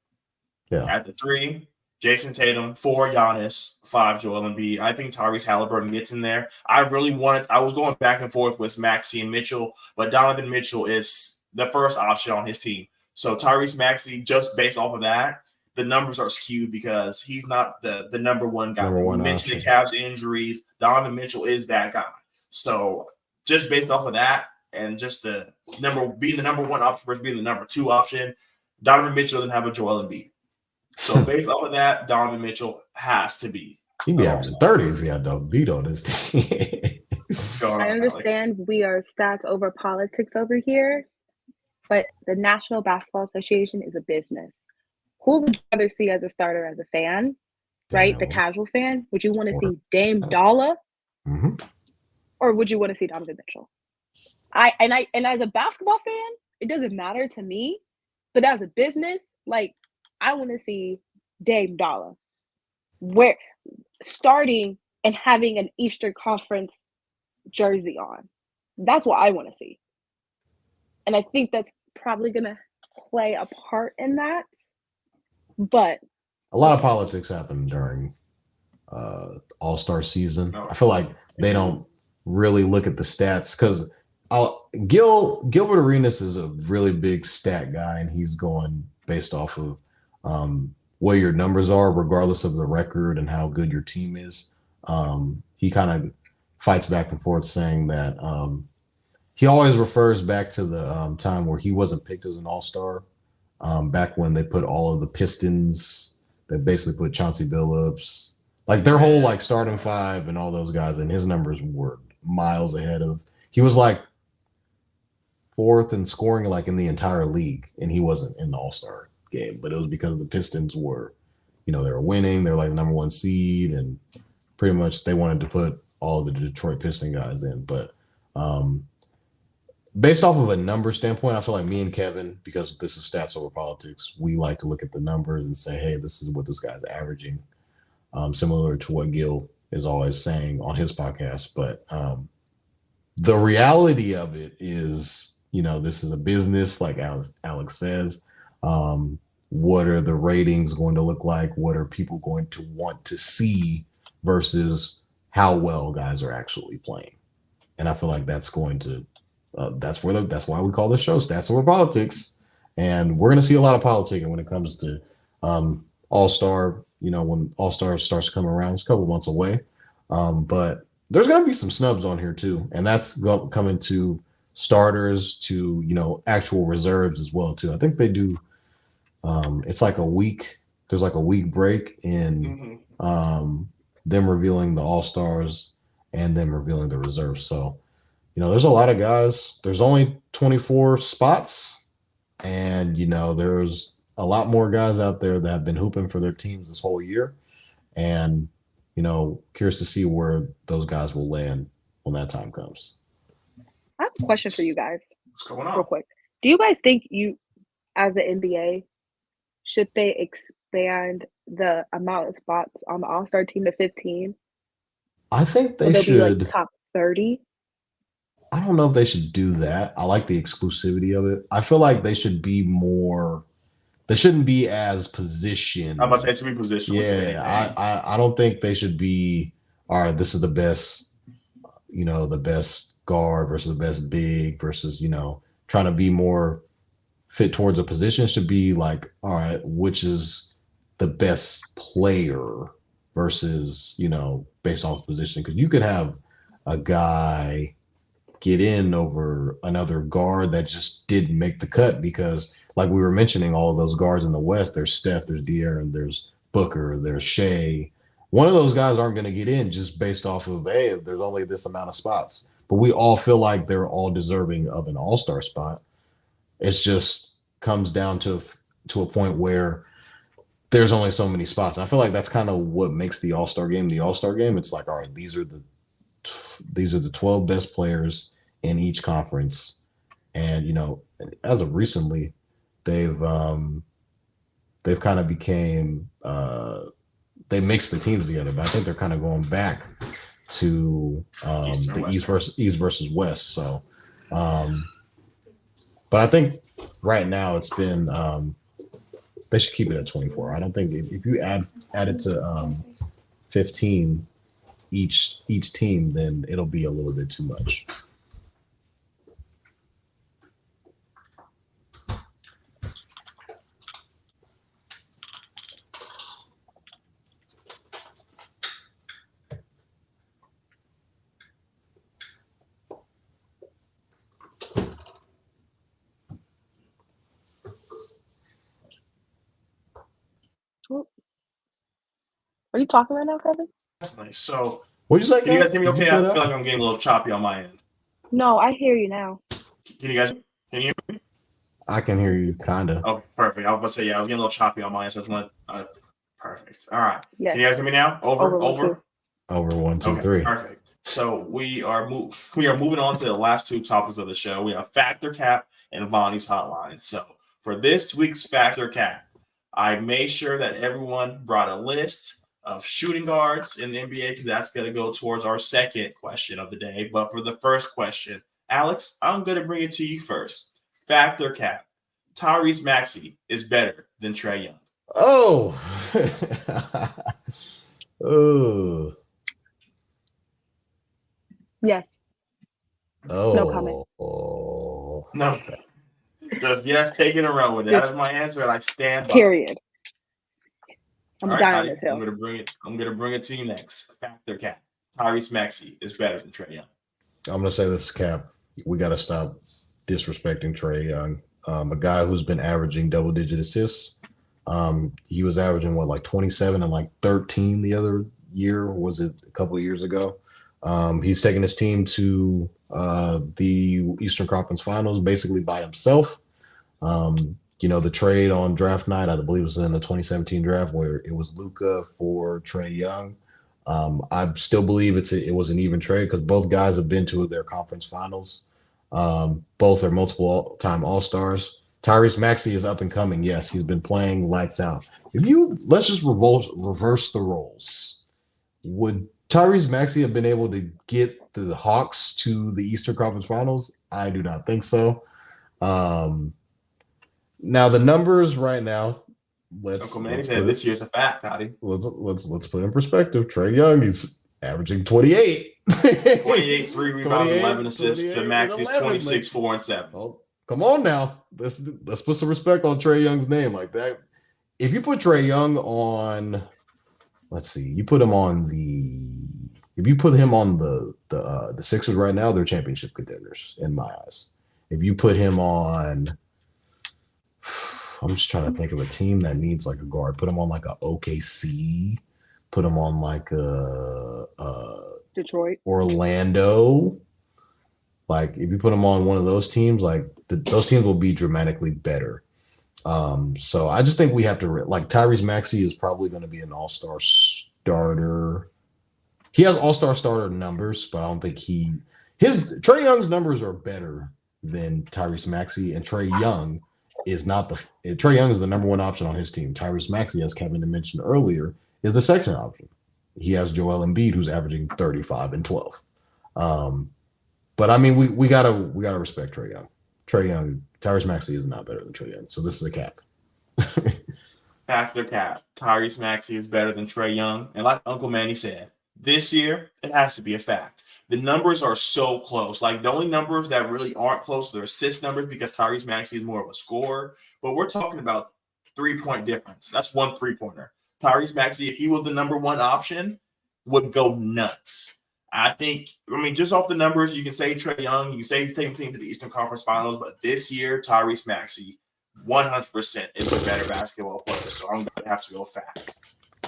Yeah. At the 3, Jason Tatum. 4, Giannis. 5, Joel Embiid. I think Tyrese Halliburton gets in there. I was going back and forth with Maxey and Mitchell, but Donovan Mitchell is the first option on his team. So Tyrese Maxey, just based off of that, the numbers are skewed because he's not the number one guy. You mentioned the Cavs injuries. Donovan Mitchell is that guy. So just based off of that and just being the number 1 option versus being the number 2 option, Donovan Mitchell doesn't have a Joel Embiid. So based off of that, Donovan Mitchell has to be. He'd be averaging 30 if he had Embiid on his team. I understand we are stats over politics over here, but the National Basketball Association is a business. Who would you rather see as a starter as a fan, right? The casual fan? Would you want to see Dame Dollar? Mm-hmm. Or would you want to see Donovan Mitchell? And as a basketball fan, it doesn't matter to me. But as a business, like I want to see Dame Dollar. Where starting and having an Eastern Conference jersey on. That's what I want to see. And I think that's probably gonna play a part in that. But a lot of politics happen during All-Star season. I feel like they don't really look at the stats because Gilbert Arenas is a really big stat guy, and he's going based off of what your numbers are, regardless of the record and how good your team is. He kind of fights back and forth saying that he always refers back to the time where he wasn't picked as an All-Star. Back when they put all of the Pistons, they basically put Chauncey Billups, like their whole like starting 5 and all those guys, and his numbers were miles ahead of. He was like 4th in scoring like in the entire league, and he wasn't in the All-Star game, but it was because the Pistons were, they were winning. They're like the number 1 seed, and pretty much they wanted to put all the Detroit Piston guys in, but. Based off of a number standpoint, I feel like me and Kevin, because this is stats over politics, we like to look at the numbers and say, hey, this is what this guy's averaging, similar to what Gil is always saying on his podcast. But the reality of it is, this is a business, like Alex says. What are the ratings going to look like? What are people going to want to see versus how well guys are actually playing? And I feel like that's going to that's why we call this show Stats Over Politics, and we're going to see a lot of politicking when it comes to All-Star. When All-Star starts to come around, it's a couple months away, but there's going to be some snubs on here too, and that's coming to starters, to actual reserves as well too. I think they do. It's like a week. There's like a week break in them revealing the All-Stars and them revealing the reserves. So. There's a lot of guys. There's only 24 spots, and there's a lot more guys out there that have been hooping for their teams this whole year, and curious to see where those guys will land when that time comes. I have a question for you guys. What's going on? Real quick, do you guys think as the NBA, should they expand the amount of spots on the All-Star team to 15? I think they should. Be like top 30. I don't know if they should do that. I like the exclusivity of it. I feel like they should be more. They shouldn't be as positioned. I'm about to say it should be positioned. Yeah, I don't think they should be. All right, this is the best. The best guard versus the best big versus, trying to be more fit towards a position should be like, all right, which is the best player versus, based off position. Because you could have a guy get in over another guard that just didn't make the cut because, like we were mentioning, all of those guards in the West, there's Steph, there's De'Aaron, there's Booker, there's Shea. One of those guys aren't going to get in just based off of, hey, there's only this amount of spots. But we all feel like they're all deserving of an all-star spot. It just comes down to a point where there's only so many spots. I feel like that's kind of what makes the All-Star game the All-Star game. It's like, all right, these are the 12 best players in each conference. And, as of recently, they've kind of became they mixed the teams together, but I think they're kind of going back to the East versus West. So, but I think right now it's been they should keep it at 24. I don't think if you add it to 15 each team, then it'll be a little bit too much. Are you talking right now, Kevin? Nice. So, what'd you say? Can you guys hear me okay? I feel like I'm getting a little choppy on my end. No, I hear you now. Can you hear me? I can hear you, kind of. Oh, perfect. I was about to say, yeah, I was getting a little choppy on my end, so I just want perfect. All right. Yes. Can you guys hear me now? Over. 1, 2, okay, 3. Perfect. So we are moving on to the last two topics of the show. We have Factor Cap and Vonny's Hotline. So for this week's Factor Cap, I made sure that everyone brought a list of shooting guards in the NBA because that's going to go towards our second question of the day. But for the first question, Alex, I'm going to bring it to you first. Factor Cap. Tyrese Maxey is better than Trae Young. Oh. Oh. Yes. Oh. No comment. Oh. No. Just yes, taking a run with it. That is my answer, and I stand by. Period. I'm All right, dying Toddy, this hill. I'm gonna bring it to you next. Factor Cap. Tyrese Maxey is better than Trae Young. I'm gonna say this, Cap. We got to stop disrespecting Trae Young. A guy who's been averaging double-digit assists. He was averaging 27 and 13 the other year. Was it a couple of years ago? He's taken his team to the Eastern Conference Finals basically by himself. The trade on draft night, I believe it was in the 2017 draft where it was Luka for Trae Young. I still believe it was an even trade because both guys have been to their conference finals. Both are multiple-time All-Stars. Tyrese Maxey is up and coming. Yes, he's been playing lights out. Let's just reverse the roles. Would Tyrese Maxey have been able to get the Hawks to the Eastern Conference Finals? I do not think so. Now the numbers right now. Let's this year's a fact, Toddy. Let's put it in perspective. Trae Young is averaging 28. 28, 3 rebounds, 11 assists. The Maxey's 26, 4 and 7. Oh, come on now. Let's put some respect on Trae Young's name like that. If you put Trae Young on, let's see, if you put him on the Sixers right now, they're championship contenders in my eyes. If you put him on, I'm just trying to think of a team that needs a guard. Put him on a OKC. Put him on a Detroit, Orlando. If you put him on one of those teams, those teams will be dramatically better. So I just think we have to Tyrese Maxey is probably going to be an all-star starter. He has all-star starter numbers, but I don't think Trae Young's numbers are better than Tyrese Maxey, and Trae Young is Trae Young is the number one option on his team. Tyrese Maxey, as Kevin mentioned earlier, is the second option. He has Joel Embiid, who's averaging 35 and 12. But I mean, we gotta respect Trae Young. Tyrese Maxey is not better than Trae Young. So this is a cap. Factor Cap. Tyrese Maxey is better than Trae Young. And like Uncle Manny said, This year, it has to be a fact. The numbers are so close. Like, the only numbers that really aren't close are assist numbers because Tyrese Maxey is more of a scorer. But we're talking about 3-point difference. That's one 3-pointer. Tyrese Maxey, if he was the number one option, would go nuts. I mean, just off the numbers, you can say Trae Young, you can say he's taking the team to the Eastern Conference Finals, but this year, Tyrese Maxey, 100% is a better basketball player. So I'm going to have to go facts.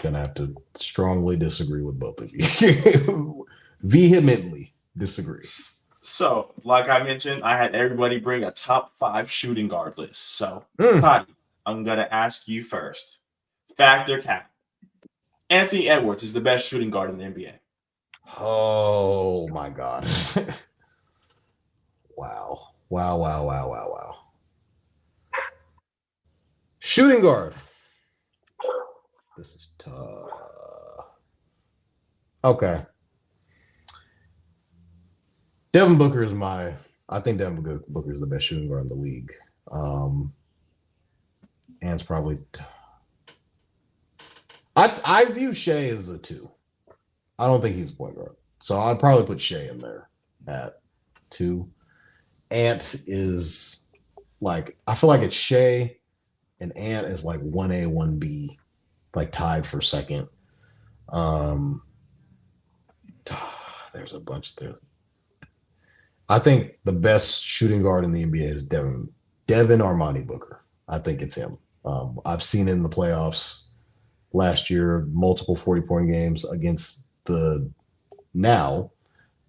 Gonna have to strongly disagree with both of you. Vehemently disagree. So, like I mentioned, I had everybody bring a top 5 shooting guard list. So, Toddy, I'm going to ask you first. Fact or cap? Anthony Edwards is the best shooting guard in the NBA. Oh, my God. Wow. Shooting guard. This is tough. Okay. Devin Booker is I think Devin Booker is the best shooting guard in the league. And it's probably I view Shea as a 2. I don't think he's a point guard. So I'd probably put Shea in there at 2. Ant is like, I feel like it's Shea and Ant is like 1A, 1B, like tied for second. There's a bunch there. I think the best shooting guard in the NBA is Devin Armani Booker. I think it's him. I've seen it in the playoffs last year, multiple 40-point games against the now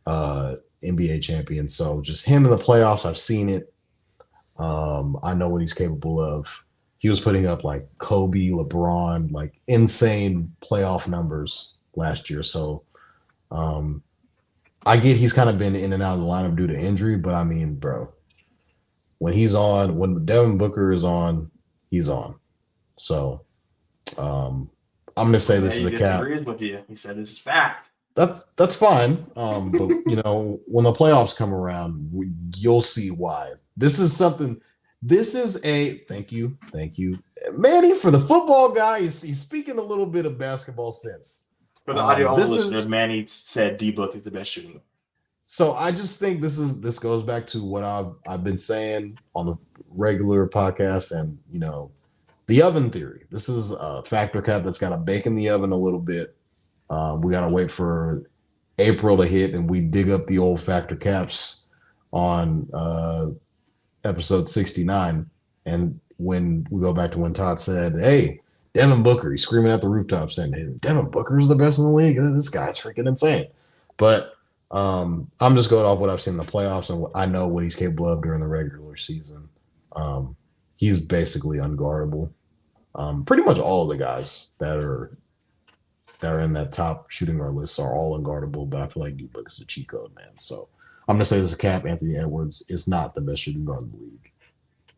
NBA champion. So just him in the playoffs, I've seen it. I know what he's capable of. He was putting up like Kobe, LeBron, like insane playoff numbers last year. So I get he's kind of been in and out of the lineup due to injury, but I mean, bro, when Devin Booker is on, he's on. So I'm gonna say this is a cap. Agrees with you. He said this is fact. That's fine. But you know, when the playoffs come around, you'll see why. This is something. This is a thank you, Manny, for the football guy. He's speaking a little bit of basketball sense. For the audio listeners, Manny said D-Book is the best shooting. So I just think this goes back to what I've been saying on the regular podcast, and you know, the oven theory. This is a factor cap that's got to bake in the oven a little bit. We got to wait for April to hit, and we dig up the old factor caps on episode 69. And when we go back to when Todd said, "Hey, Devin Booker," he's screaming at the rooftops saying, "Hey, Devin Booker is the best in the league. This guy's freaking insane." But I'm just going off what I've seen in the playoffs, and I know what he's capable of during the regular season. He's basically unguardable. Pretty much all of the guys that are in that top shooting guard list are all unguardable, but I feel like D-Book is a cheat code, man. So I'm gonna say this is a cap. Anthony Edwards is not the best shooting guard in the league.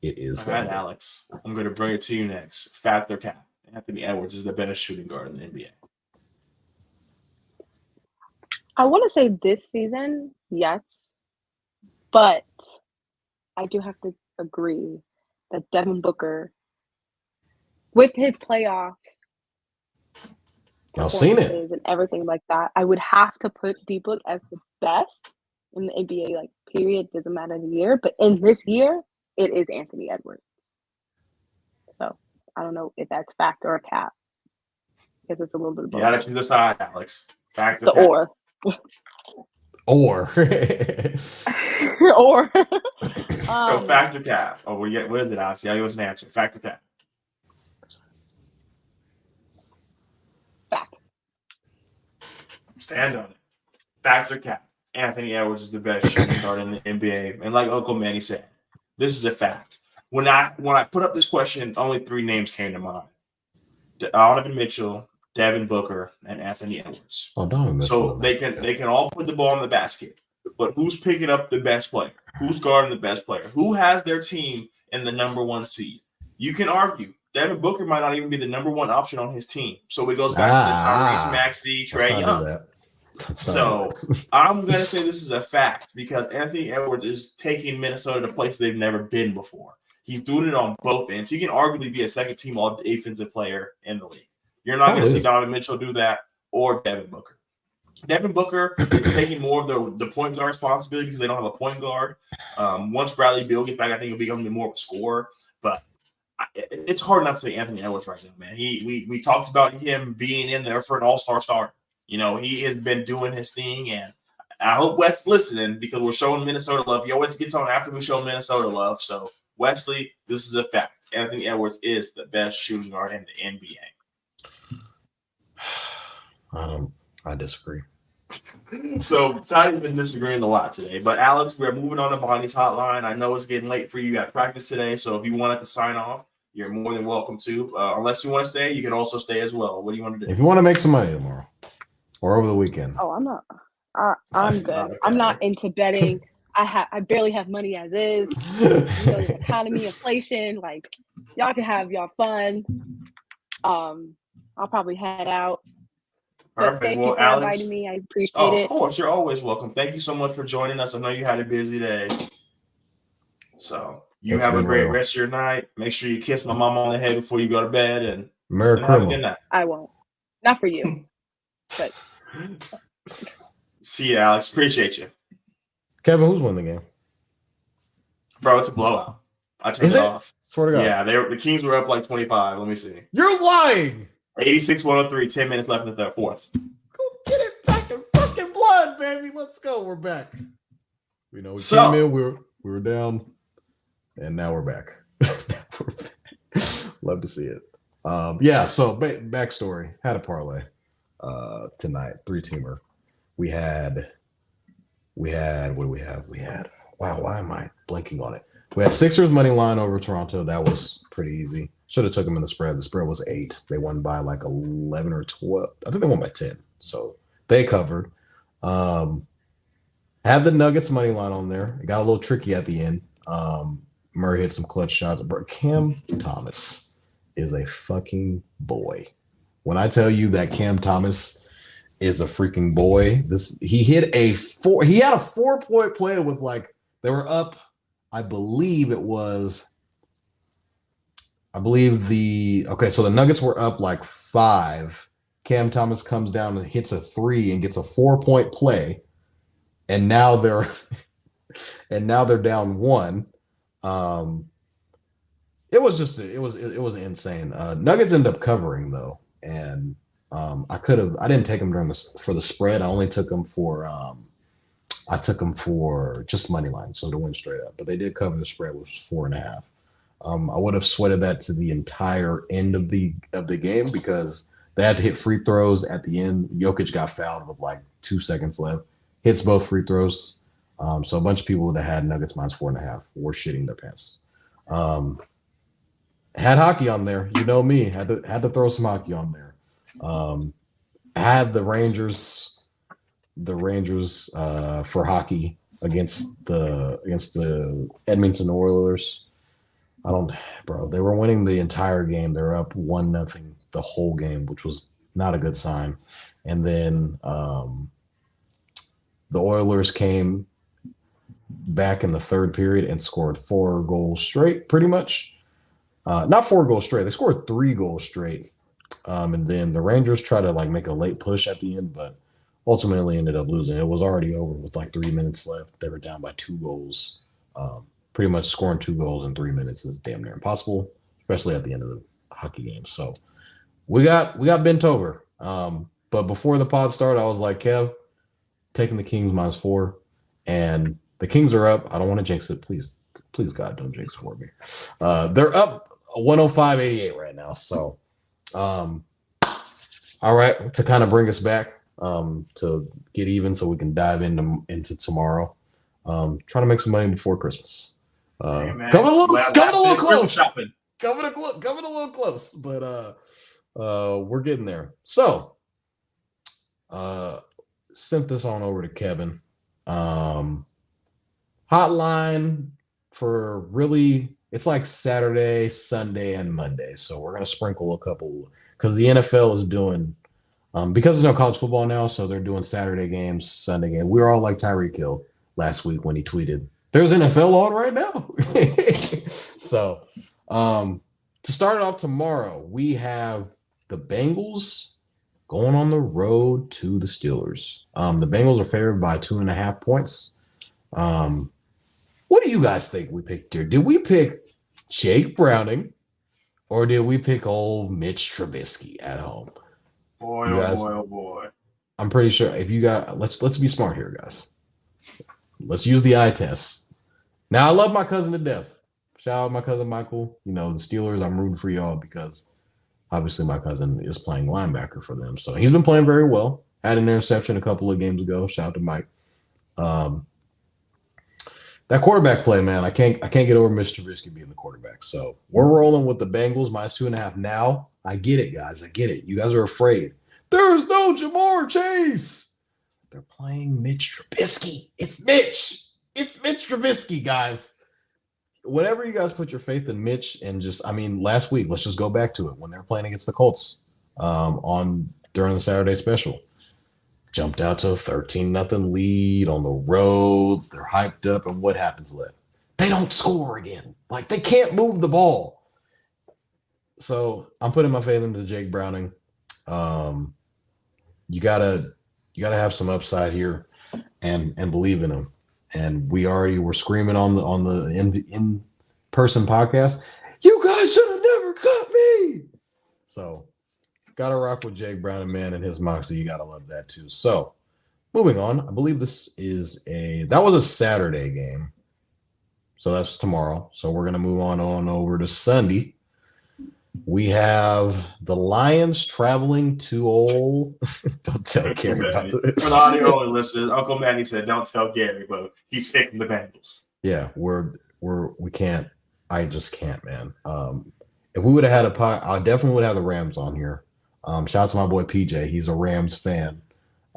It is. All right, Alex. I'm going to bring it to you next. Fact or cap? Anthony Edwards is the best shooting guard in the NBA. I want to say this season, yes, but I do have to agree that Devin Booker, with his playoffs, I've seen it and everything like that, I would have to put D-Book as the best in the NBA. Like, period, doesn't matter the year, but in this year, it is Anthony Edwards. So I don't know if that's fact or a cap, because it's a little bit of both. You got to decide, Alex. Fact or the cap? or. Or. So fact or cap? Oh, what is it, Alex? Yeah, give us an answer. Fact or cap? Fact. Stand on it. Fact or cap? Anthony Edwards is the best shooting guard in the NBA. And like Uncle Manny said, this is a fact. When I put up this question, only 3 names came to mind: Donovan Mitchell, Devin Booker, and Anthony Edwards. Oh, Donovan Mitchell. So they can all put the ball in the basket. But who's picking up the best player? Who's guarding the best player? Who has their team in the number 1 seed? You can argue Devin Booker might not even be the number 1 option on his team. So it goes back to the Tyrese Maxey, Trae Young. So I'm going to say this is a fact because Anthony Edwards is taking Minnesota to places they've never been before. He's doing it on both ends. He can arguably be a second-team all-defensive player in the league. You're not going to see Donovan Mitchell do that or Devin Booker. Devin Booker is taking more of the point guard responsibility because they don't have a point guard. Once Bradley Beal gets back, I think he'll become more of a scorer. But it's hard not to say Anthony Edwards right now, man. We talked about him being in there for an all-star start. You know, he has been doing his thing, and I hope Wes listening because we're showing Minnesota love. He always gets on after we show Minnesota love. So, Wesley, this is a fact. Anthony Edwards is the best shooting guard in the NBA. I disagree. So, Toddy's been disagreeing a lot today. But, Alex, we're moving on to Vonny's hotline. I know it's getting late for you at practice today. So, if you wanted to sign off, you're more than welcome to. Unless you want to stay, you can also stay as well. What do you want to do? If you want to make some money tomorrow or over the weekend. Oh, I'm not. I'm good. I'm not into betting. I barely have money as is. The economy, inflation. Like, y'all can have y'all fun. I'll probably head out. But thank you for inviting me. I appreciate it. Of course, you're always welcome. Thank you so much for joining us. I know you had a busy day. So you have a great rest of your night. Make sure you kiss my mom on the head before you go to bed and have a good night. I won't. Not for you. But see you, Alex. Appreciate you. Kevin, who's winning the game? Bro, it's a blowout. I turned it off. Swear to God. Yeah, the Kings were up like 25. Let me see. You're lying. 86-103, 10 minutes left in the fourth. Go get it back in fucking blood, baby. Let's go. We're back. We came in, we were down, and now we're back. Love to see it. So backstory. Had a parlay tonight, 3-teamer. We had what do we have? Wow, why am I blanking on it? We had Sixers money line over Toronto. That was pretty easy. Should have took them in the spread. The spread was 8. They won by like 11 or 12. I think they won by 10. So they covered. Had the Nuggets money line on there. It got a little tricky at the end. Murray hit some clutch shots. But Cam Thomas is a fucking boy. When I tell you that Cam Thomas is a freaking boy, he had a 4-point play with they were up. So the Nuggets were up like 5. Cam Thomas comes down and hits a 3 and gets a 4-point play. And now they're down 1. It was insane. Nuggets end up covering though. And I didn't take them for the spread. I only took them for just money line, so to win straight up. But they did cover the spread, which was 4.5. I would have sweated that to the entire end of the game because they had to hit free throws at the end. Jokic got fouled with like 2 seconds left. Hits both free throws. So a bunch of people that had Nuggets minus 4.5 were shitting their pants. Had hockey on there. You know me. Had to throw some hockey on there. Had the Rangers for hockey against the Edmonton Oilers. They were winning the entire game. They were up 1-0 the whole game, which was not a good sign. And then the Oilers came back in the third period and scored 4 goals straight, pretty much. Not 4 goals straight. They scored 3 goals straight. And then the Rangers tried to make a late push at the end, but ultimately ended up losing. It was already over with 3 minutes left. They were down by 2 goals. Pretty much scoring 2 goals in 3 minutes is damn near impossible, especially at the end of the hockey game. So we got bent over. But before the pod started, I was like, Kev, taking the Kings minus 4, and the Kings are up. I don't want to jinx it. Please, God, don't jinx it for me. They're up 105-88 right now. So, all right, to kind of bring us back to get even so we can dive into tomorrow. Trying to make some money before Christmas. Coming a little close. Coming a little close, but we're getting there. So, sent this on over to Kevin. Hotline for really, it's like Saturday, Sunday, and Monday. So we're gonna sprinkle a couple because the NFL is doing because there's no college football now, so they're doing Saturday games, Sunday games. We were all like Tyreek Hill last week when he tweeted, "There's NFL on right now." So, to start it off tomorrow, we have the Bengals going on the road to the Steelers. The Bengals are favored by 2.5 points. What do you guys think we picked here? Did we pick Jake Browning or did we pick old Mitch Trubisky at home? Boy, oh boy. I'm pretty sure if you got let's be smart here, guys. Let's use the eye test. Now I love my cousin to death. Shout out my cousin Michael. You know, the Steelers, I'm rooting for y'all because obviously my cousin is playing linebacker for them. So he's been playing very well. Had an interception a couple of games ago. Shout out to Mike. That quarterback play, man, I can't get over Mr. Trubisky being the quarterback. So we're rolling with the Bengals -2.5. Now I get it, guys. I get it. You guys are afraid. There's no Jamar Chase. They're playing Mitch Trubisky. It's Mitch. It's Mitch Trubisky, guys. Whenever you guys put your faith in Mitch and last week, let's just go back to it when they were playing against the Colts during the Saturday special. Jumped out to a 13-0 lead on the road. They're hyped up, and what happens then? They don't score again. Like, they can't move the ball. So I'm putting my faith into Jake Browning. You gotta have some upside here and believe in him. And we already were screaming on the in-person podcast. You guys should have never cut me. So gotta rock with Jake Browning, man, and his moxie. You gotta love that too. So moving on, I believe that was a Saturday game. So that's tomorrow. So we're gonna move on over to Sunday. We have the Lions traveling to old. Don't tell Garry about this. For the audio only listeners, Uncle Manny said, "Don't tell Garry," but he's picking the Bengals. Yeah, we can't. I just can't, man. If we would have had I definitely would have the Rams on here. Shout out to my boy PJ. He's a Rams fan.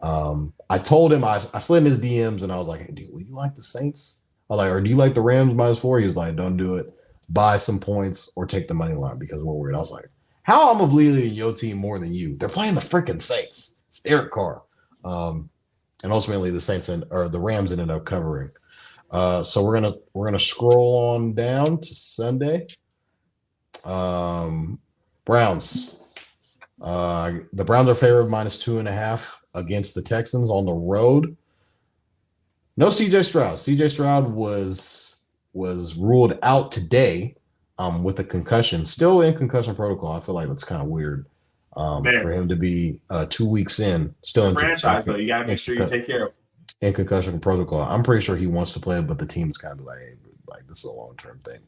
I told him I slid in his DMs and I was like, "Hey, dude, would you like the Saints?" I was like, "Or do you like the Rams -4?" He was like, "Don't do it. Buy some points or take the money line because we're worried." I was like, how I'm gonna believe in your team more than you? They're playing the freaking Saints. It's Derek Carr. And ultimately the Rams ended up covering. So we're gonna scroll on down to Sunday. Browns. The Browns are favored -2.5 against the Texans on the road. No CJ Stroud. CJ Stroud was ruled out today with a concussion. Still in concussion protocol. I feel like that's kind of weird for him to be 2 weeks in. Still in franchise, though. You got to make sure you take care of him. In concussion protocol. I'm pretty sure he wants to play, but the team's kind of like, hey, like this is a long-term thing.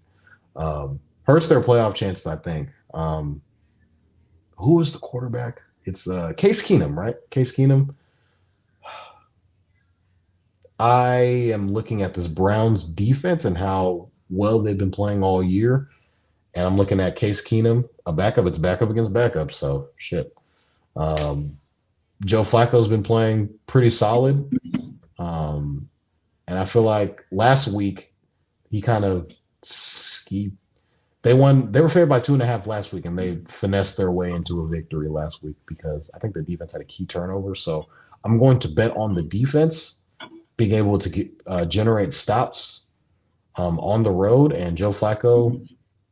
Hurts their playoff chances, I think. Who is the quarterback? It's Case Keenum, right? Case Keenum. I am looking at this Browns defense and how well they've been playing all year. And I'm looking at Case Keenum, a backup. It's backup against backup. So, shit. Joe Flacco's been playing pretty solid. And I feel like last week they won. They were favored by 2.5 last week, and they finessed their way into a victory last week because I think the defense had a key turnover. So I'm going to bet on the defense being able to generate stops on the road, and Joe Flacco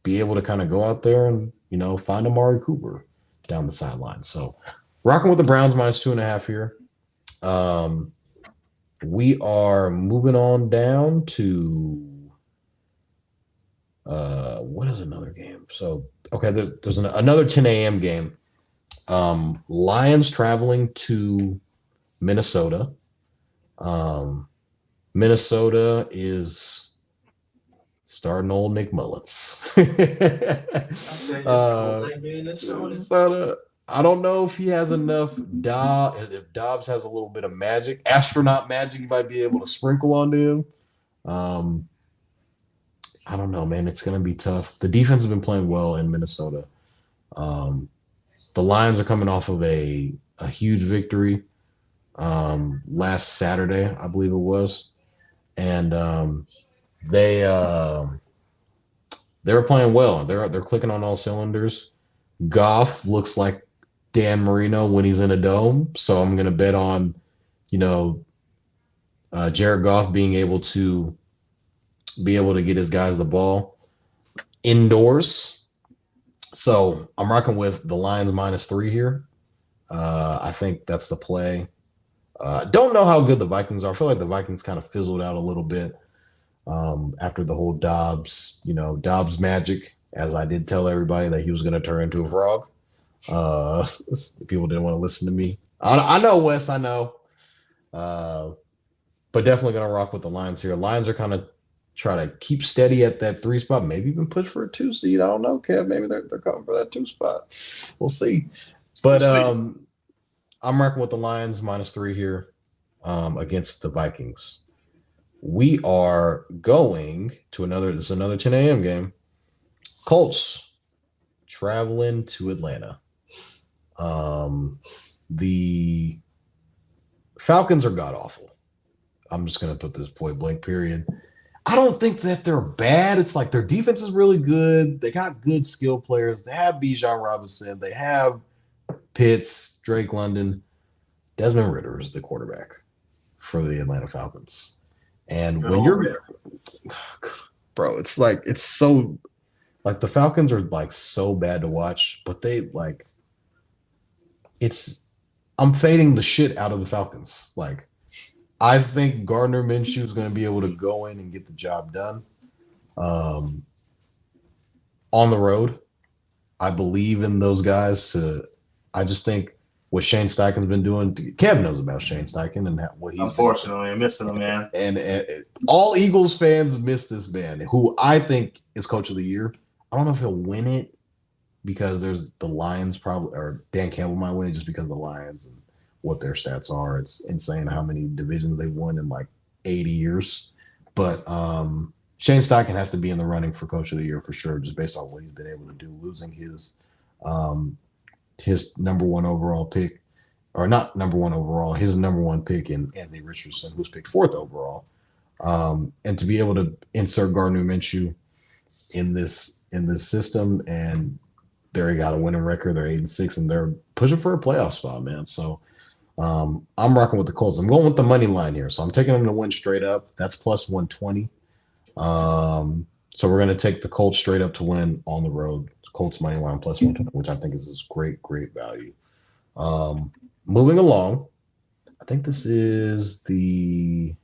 be able to kind of go out there and, find Amari Cooper down the sideline. So rocking with the Browns -2.5 here. We are moving on down to what is another game? So, okay, there's another 10 a.m. game. Lions traveling to Minnesota. Minnesota is starting old Nick Mullins. Minnesota. I don't know if he has enough. If Dobbs has a little bit of magic, astronaut magic, you might be able to sprinkle onto him. I don't know, man. It's going to be tough. The defense has been playing well in Minnesota. The Lions are coming off of a huge victory last Saturday, I believe it was. And they were playing well. They're clicking on all cylinders. Goff looks like Dan Marino when he's in a dome. So I'm going to bet on, Jared Goff being able to get his guys the ball indoors. So I'm rocking with the Lions -3 here. I think that's the play. Don't know how good the Vikings are. I feel like the Vikings kind of fizzled out a little bit after the whole Dobbs magic, as I did tell everybody that he was going to turn into a frog. People didn't want to listen to me. I know, Wes, I know. But definitely going to rock with the Lions here. Lions are kind of try to keep steady at that 3 spot, maybe even push for a 2 seed. I don't know, Kev. Maybe they're coming for that 2 spot. We'll see. But I'm rocking with the Lions -3 here against the Vikings. We are going to another 10 a.m. game. Colts traveling to Atlanta. The Falcons are god awful. I'm just going to put this point blank period. I don't think that they're bad. It's like their defense is really good. They got good skill players. They have Bijan Robinson. They have Pitts, Drake London. Desmond Ridder is the quarterback for the Atlanta Falcons. And when you're – bro, it's like – it's so – like the Falcons are like so bad to watch, but they like – it's – I'm fading the shit out of the Falcons. Like – I think Gardner Minshew is going to be able to go in and get the job done on the road. I believe in those guys. I just think what Shane Steichen's been doing. Kev knows about Shane Steichen and what he's unfortunately I'm missing him, man. And all Eagles fans miss this man, who I think is coach of the year. I don't know if he'll win it because there's the Lions probably, or Dan Campbell might win it just because of the Lions and what their stats are. It's insane how many divisions they've won in like 80 years. But Shane Steichen has to be in the running for coach of the year for sure, just based on what he's been able to do, losing his number one overall pick, or not number one overall, his number one pick in Anthony Richardson, who's picked 4th overall. And to be able to insert Gardner Minshew in this system, and they got a winning record. They're 8-6, and they're pushing for a playoff spot, man. So I'm rocking with the Colts. I'm going with the money line here. So I'm taking them to win straight up. That's plus 120. So we're going to take the Colts straight up to win on the road. Colts money line plus 120, which I think is this great value. Moving along, I think this is the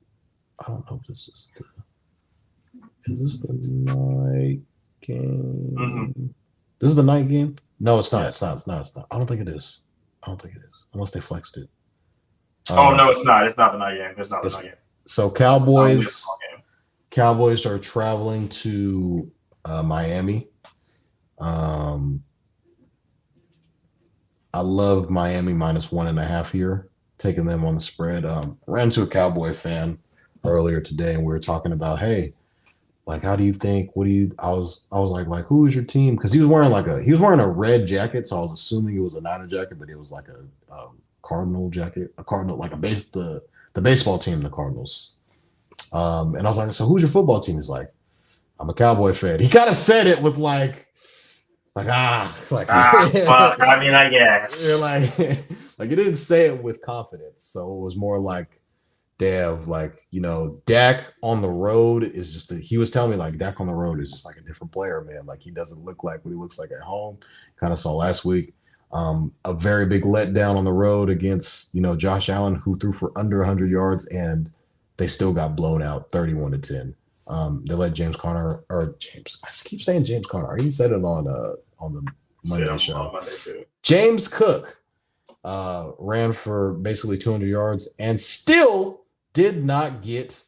– I don't know if this is the – is this the night game? Mm-hmm. This is the night game? No, it's not. It's not. I don't think it is. Unless they flexed it. No, it's not. It's not the night game. It's not the night game. So Cowboys are traveling to Miami. I love Miami -1.5 here, taking them on the spread. Ran into a Cowboy fan earlier today, and we were talking about, hey, like, how do you think? I was like, who is your team? Because he was wearing a red jacket, so I was assuming it was a Niner jacket, but it was like a Cardinal jacket, like the baseball team, the Cardinals. And I was like, so who's your football team? He's like, I'm a Cowboy fan. He kind of said it with fuck. I mean, I guess. Like he didn't say it with confidence, so it was more like, Dev, Dak on the road is just he was telling me like Dak on the road is just like a different player, man. Like he doesn't look like what he looks like at home. Kind of saw last week. A very big letdown on the road against, Josh Allen, who threw for under 100 yards, and they still got blown out 31-10. They let James Conner. I keep saying James Conner. I even said it on the Monday show. James Cook ran for basically 200 yards and still did not get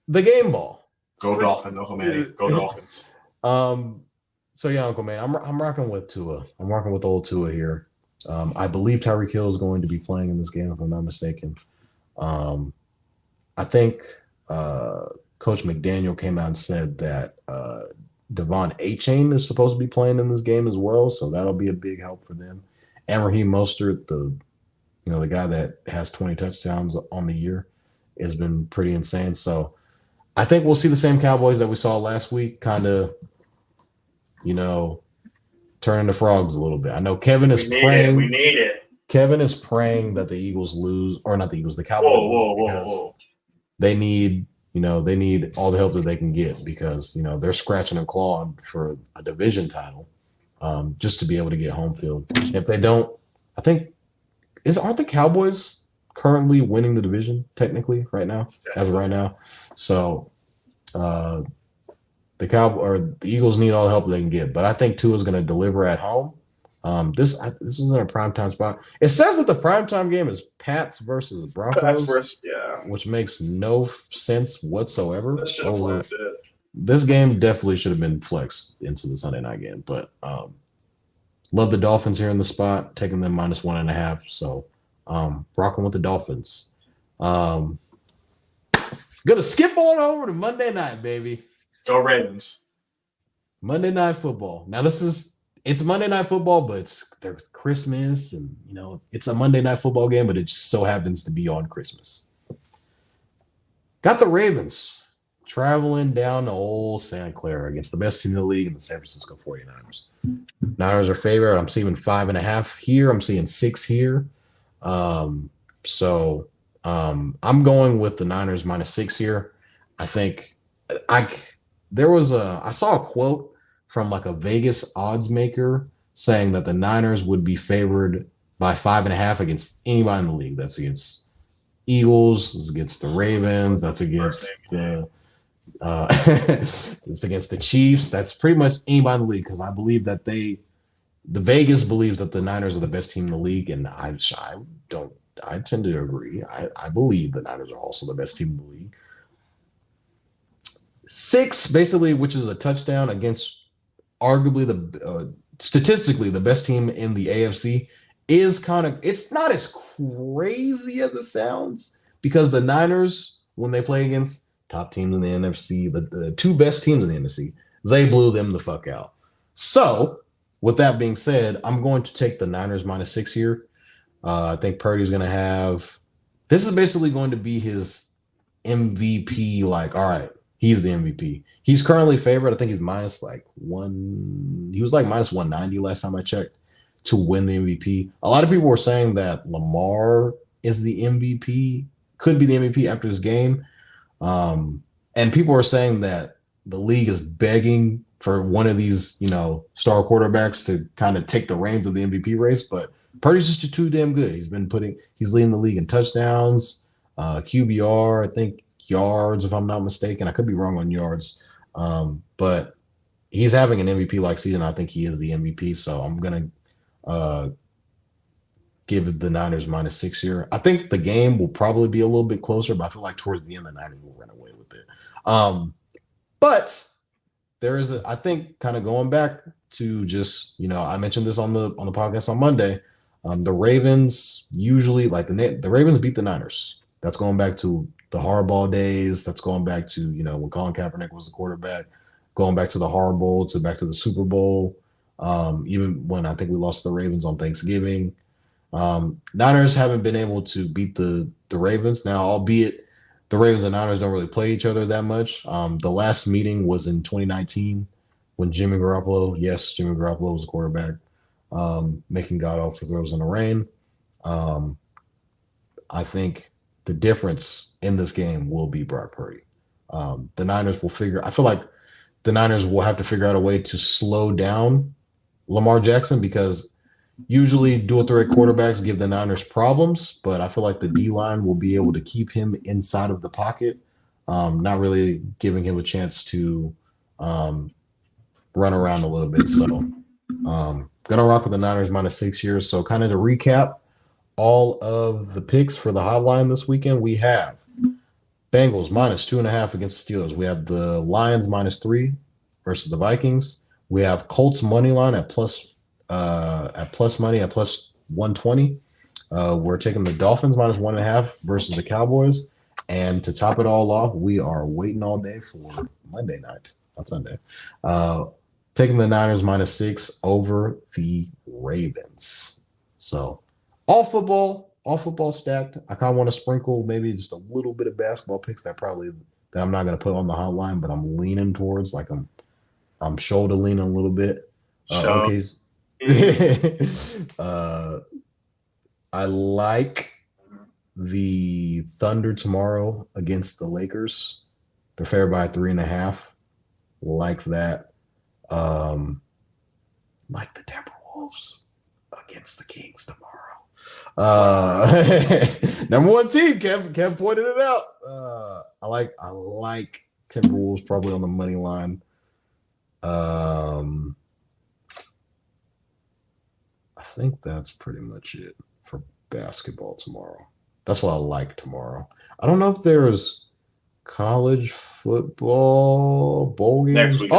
the game ball. Go Dolphins, Uncle Man. Go Dolphins. So yeah, Uncle Man, I'm rocking with Tua. I'm rocking with old Tua here. I believe Tyreek Hill is going to be playing in this game, if I'm not mistaken. I think Coach McDaniel came out and said that Devon Achane is supposed to be playing in this game as well, so that'll be a big help for them. And Raheem Mostert, the guy that has 20 touchdowns on the year, has been pretty insane. So I think we'll see the same Cowboys that we saw last week, kind of, turning the frogs a little bit. I know Kevin is praying. We need it. Kevin is praying that the Eagles lose, or not the Eagles, the Cowboys. Whoa. They need all the help that they can get because, they're scratching and clawing for a division title just to be able to get home field. If they don't, I think aren't the Cowboys currently winning the division technically right now, as of right now? So the Eagles need all the help they can get, but I think Tua is going to deliver at home. This isn't a primetime spot. It says that the primetime game is Pats versus Broncos, which makes no sense whatsoever. That should have flexed it. This game definitely should have been flexed into the Sunday night game, but love the Dolphins here in the spot, taking them -1.5. So rocking with the Dolphins. Gonna skip on over to Monday night, baby. Go Ravens. Monday Night Football. Now it's Monday Night Football, but there's Christmas, and it's a Monday Night Football game, but it just so happens to be on Christmas. Got the Ravens traveling down to old Santa Clara against the best team in the league in the San Francisco 49ers. Niners are favorite. I'm seeing 5.5 here. I'm seeing 6 here. So I'm going with the Niners -6 here. I think I saw a quote from like a Vegas odds maker saying that the Niners would be favored by 5.5 against anybody in the league. That's against Eagles, it's against the Ravens, that's against it's against the Chiefs. That's pretty much anybody in the league, because I believe that the Vegas believes that the Niners are the best team in the league, and I tend to agree. I believe the Niners are also the best team in the league. 6, basically, which is a touchdown against arguably statistically the best team in the AFC, is it's not as crazy as it sounds, because the Niners, when they play against top teams in the NFC, the 2 best teams in the NFC, they blew them the fuck out. So, with that being said, I'm going to take the Niners -6 here. I think Purdy's going to have – this is basically going to be his MVP, all right, he's the MVP. He's currently favored. I think he's -1. He was -190 last time I checked to win the MVP. A lot of people were saying that Lamar is the MVP, could be the MVP after this game. And people are saying that the league is begging for one of these, star quarterbacks to kind of take the reins of the MVP race. But Purdy's just too damn good. He's leading the league in touchdowns, QBR, I think yards, if I'm not mistaken. I could be wrong on yards. But he's having an MVP-like season. I think he is the MVP. So I'm going to give the Niners -6 here. I think the game will probably be a little bit closer, but I feel like towards the end, the Niners will run away with it. But there is I think kind of going back to just, I mentioned this on the podcast on Monday. The Ravens usually, the Ravens beat the Niners. That's going back to the Harbaugh days. That's going back to, when Colin Kaepernick was the quarterback, going back to the Harbaugh, back to the Super Bowl. Even when I think we lost the Ravens on Thanksgiving. Niners haven't been able to beat the Ravens now, albeit the Ravens and Niners don't really play each other that much. The last meeting was in 2019 when Jimmy Garoppolo was the quarterback, making god-awful throws in the rain. I think the difference in this game will be Brock Purdy. The Niners I feel like the Niners will have to figure out a way to slow down Lamar Jackson, because usually dual-threat quarterbacks give the Niners problems, but I feel like the D-line will be able to keep him inside of the pocket, not really giving him a chance to run around a little bit. So gonna rock with the Niners -6 here. So kind of to recap all of the picks for the Hotline this weekend, we have Bengals -2.5 against the Steelers. We have the Lions -3 versus the Vikings. We have Colts money line at plus money at +120. We're taking the Dolphins -1.5 versus the Cowboys. And to top it all off, we are waiting all day for Monday night, not Sunday. Taking the Niners -6 over the Ravens. So all football stacked. I kind of want to sprinkle maybe just a little bit of basketball picks that I'm not going to put on the Hotline, but I'm leaning towards, I'm shoulder leaning a little bit. Okay. I like the Thunder tomorrow against the Lakers. They're favored by 3.5. Like that. Like the Timberwolves against the Kings tomorrow. Number one team, Kev pointed it out. I like Timberwolves probably on the money line. I think that's pretty much it for basketball tomorrow. That's what I like tomorrow. I don't know if there's college football bowl games. Next week,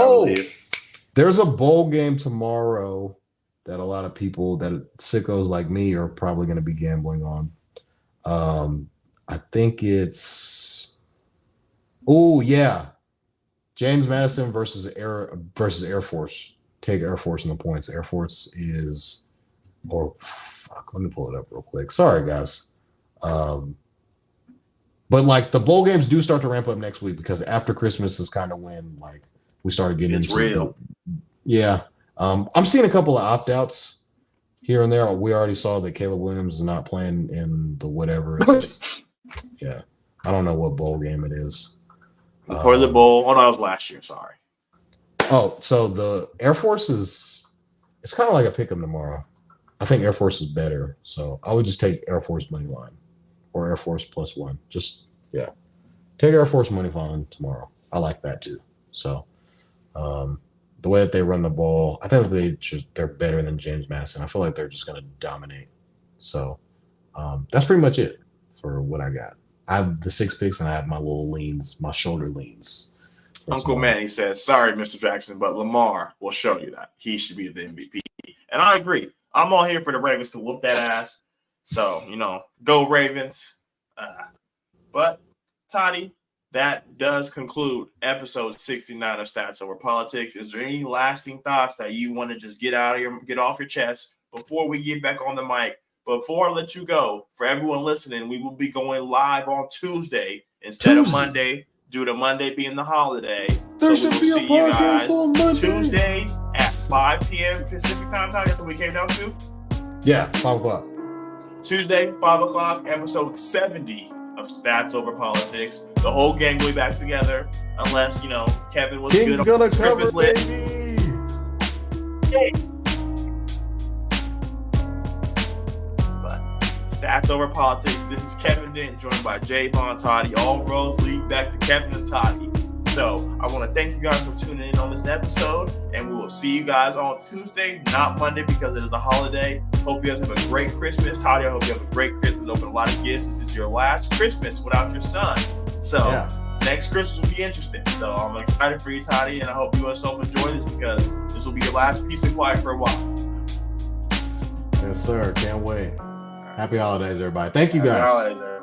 there's a bowl game tomorrow that a lot of people, that sickos like me, are probably going to be gambling on. I think it's James Madison versus Air Force. Take Air Force in the points. Air Force is, let me pull it up real quick. Sorry, guys. But like the bowl games do start to ramp up next week, because after Christmas is kind of when like we started getting into real. I'm seeing a couple of opt-outs here and there. We already saw that Caleb Williams is not playing in the whatever. Yeah. I don't know what bowl game it is. The Toilet Bowl. Oh, no, that was last year. Sorry. Oh, so the Air Force it's kind of like a pick 'em tomorrow. I think Air Force is better. So I would just take Air Force money line or Air Force +1. Take Air Force money line tomorrow. I like that too. So the way that they run the ball, I think they're better than James Madison. I feel like they're just going to dominate. So that's pretty much it for what I got. I have the 6 picks and I have my little leans, my shoulder leans. Uncle Manny says, sorry, Mr. Jackson, but Lamar will show you that he should be the MVP. And I agree. I'm all here for the Ravens to whoop that ass. So, go Ravens. But, Toddy, that does conclude episode 69 of Stats Over Politics. Is there any lasting thoughts that you want to just get off your chest before we get back on the mic? Before I let you go, for everyone listening, we will be going live on Tuesday instead of Monday, due to Monday being the holiday. There so we will see you guys Tuesday at 5 p.m. Pacific time. That's what we came down to? Yeah, 5 o'clock. Tuesday, 5 o'clock, episode 70 of Stats Over Politics. The whole gang will be back together, unless, Kevin was King's good gonna on Christmas cover, lit. Baby. But Stats Over Politics. This is Kevin Dent, joined by Jaevon, Toddy. All roads lead back to Kevin and Toddy. So I want to thank you guys for tuning in on this episode, and we will see you guys on Tuesday, not Monday, because it is the holiday. Hope you guys have a great Christmas. Toddy, I hope you have a great Christmas. Open a lot of gifts. This is your last Christmas without your son. So Next Christmas will be interesting. So I'm excited for you, Toddy, and I hope you yourself enjoy this, because this will be your last peace and quiet for a while. Yes, sir. Can't wait. Happy holidays, everybody. Thank you, guys. Happy holidays, everybody.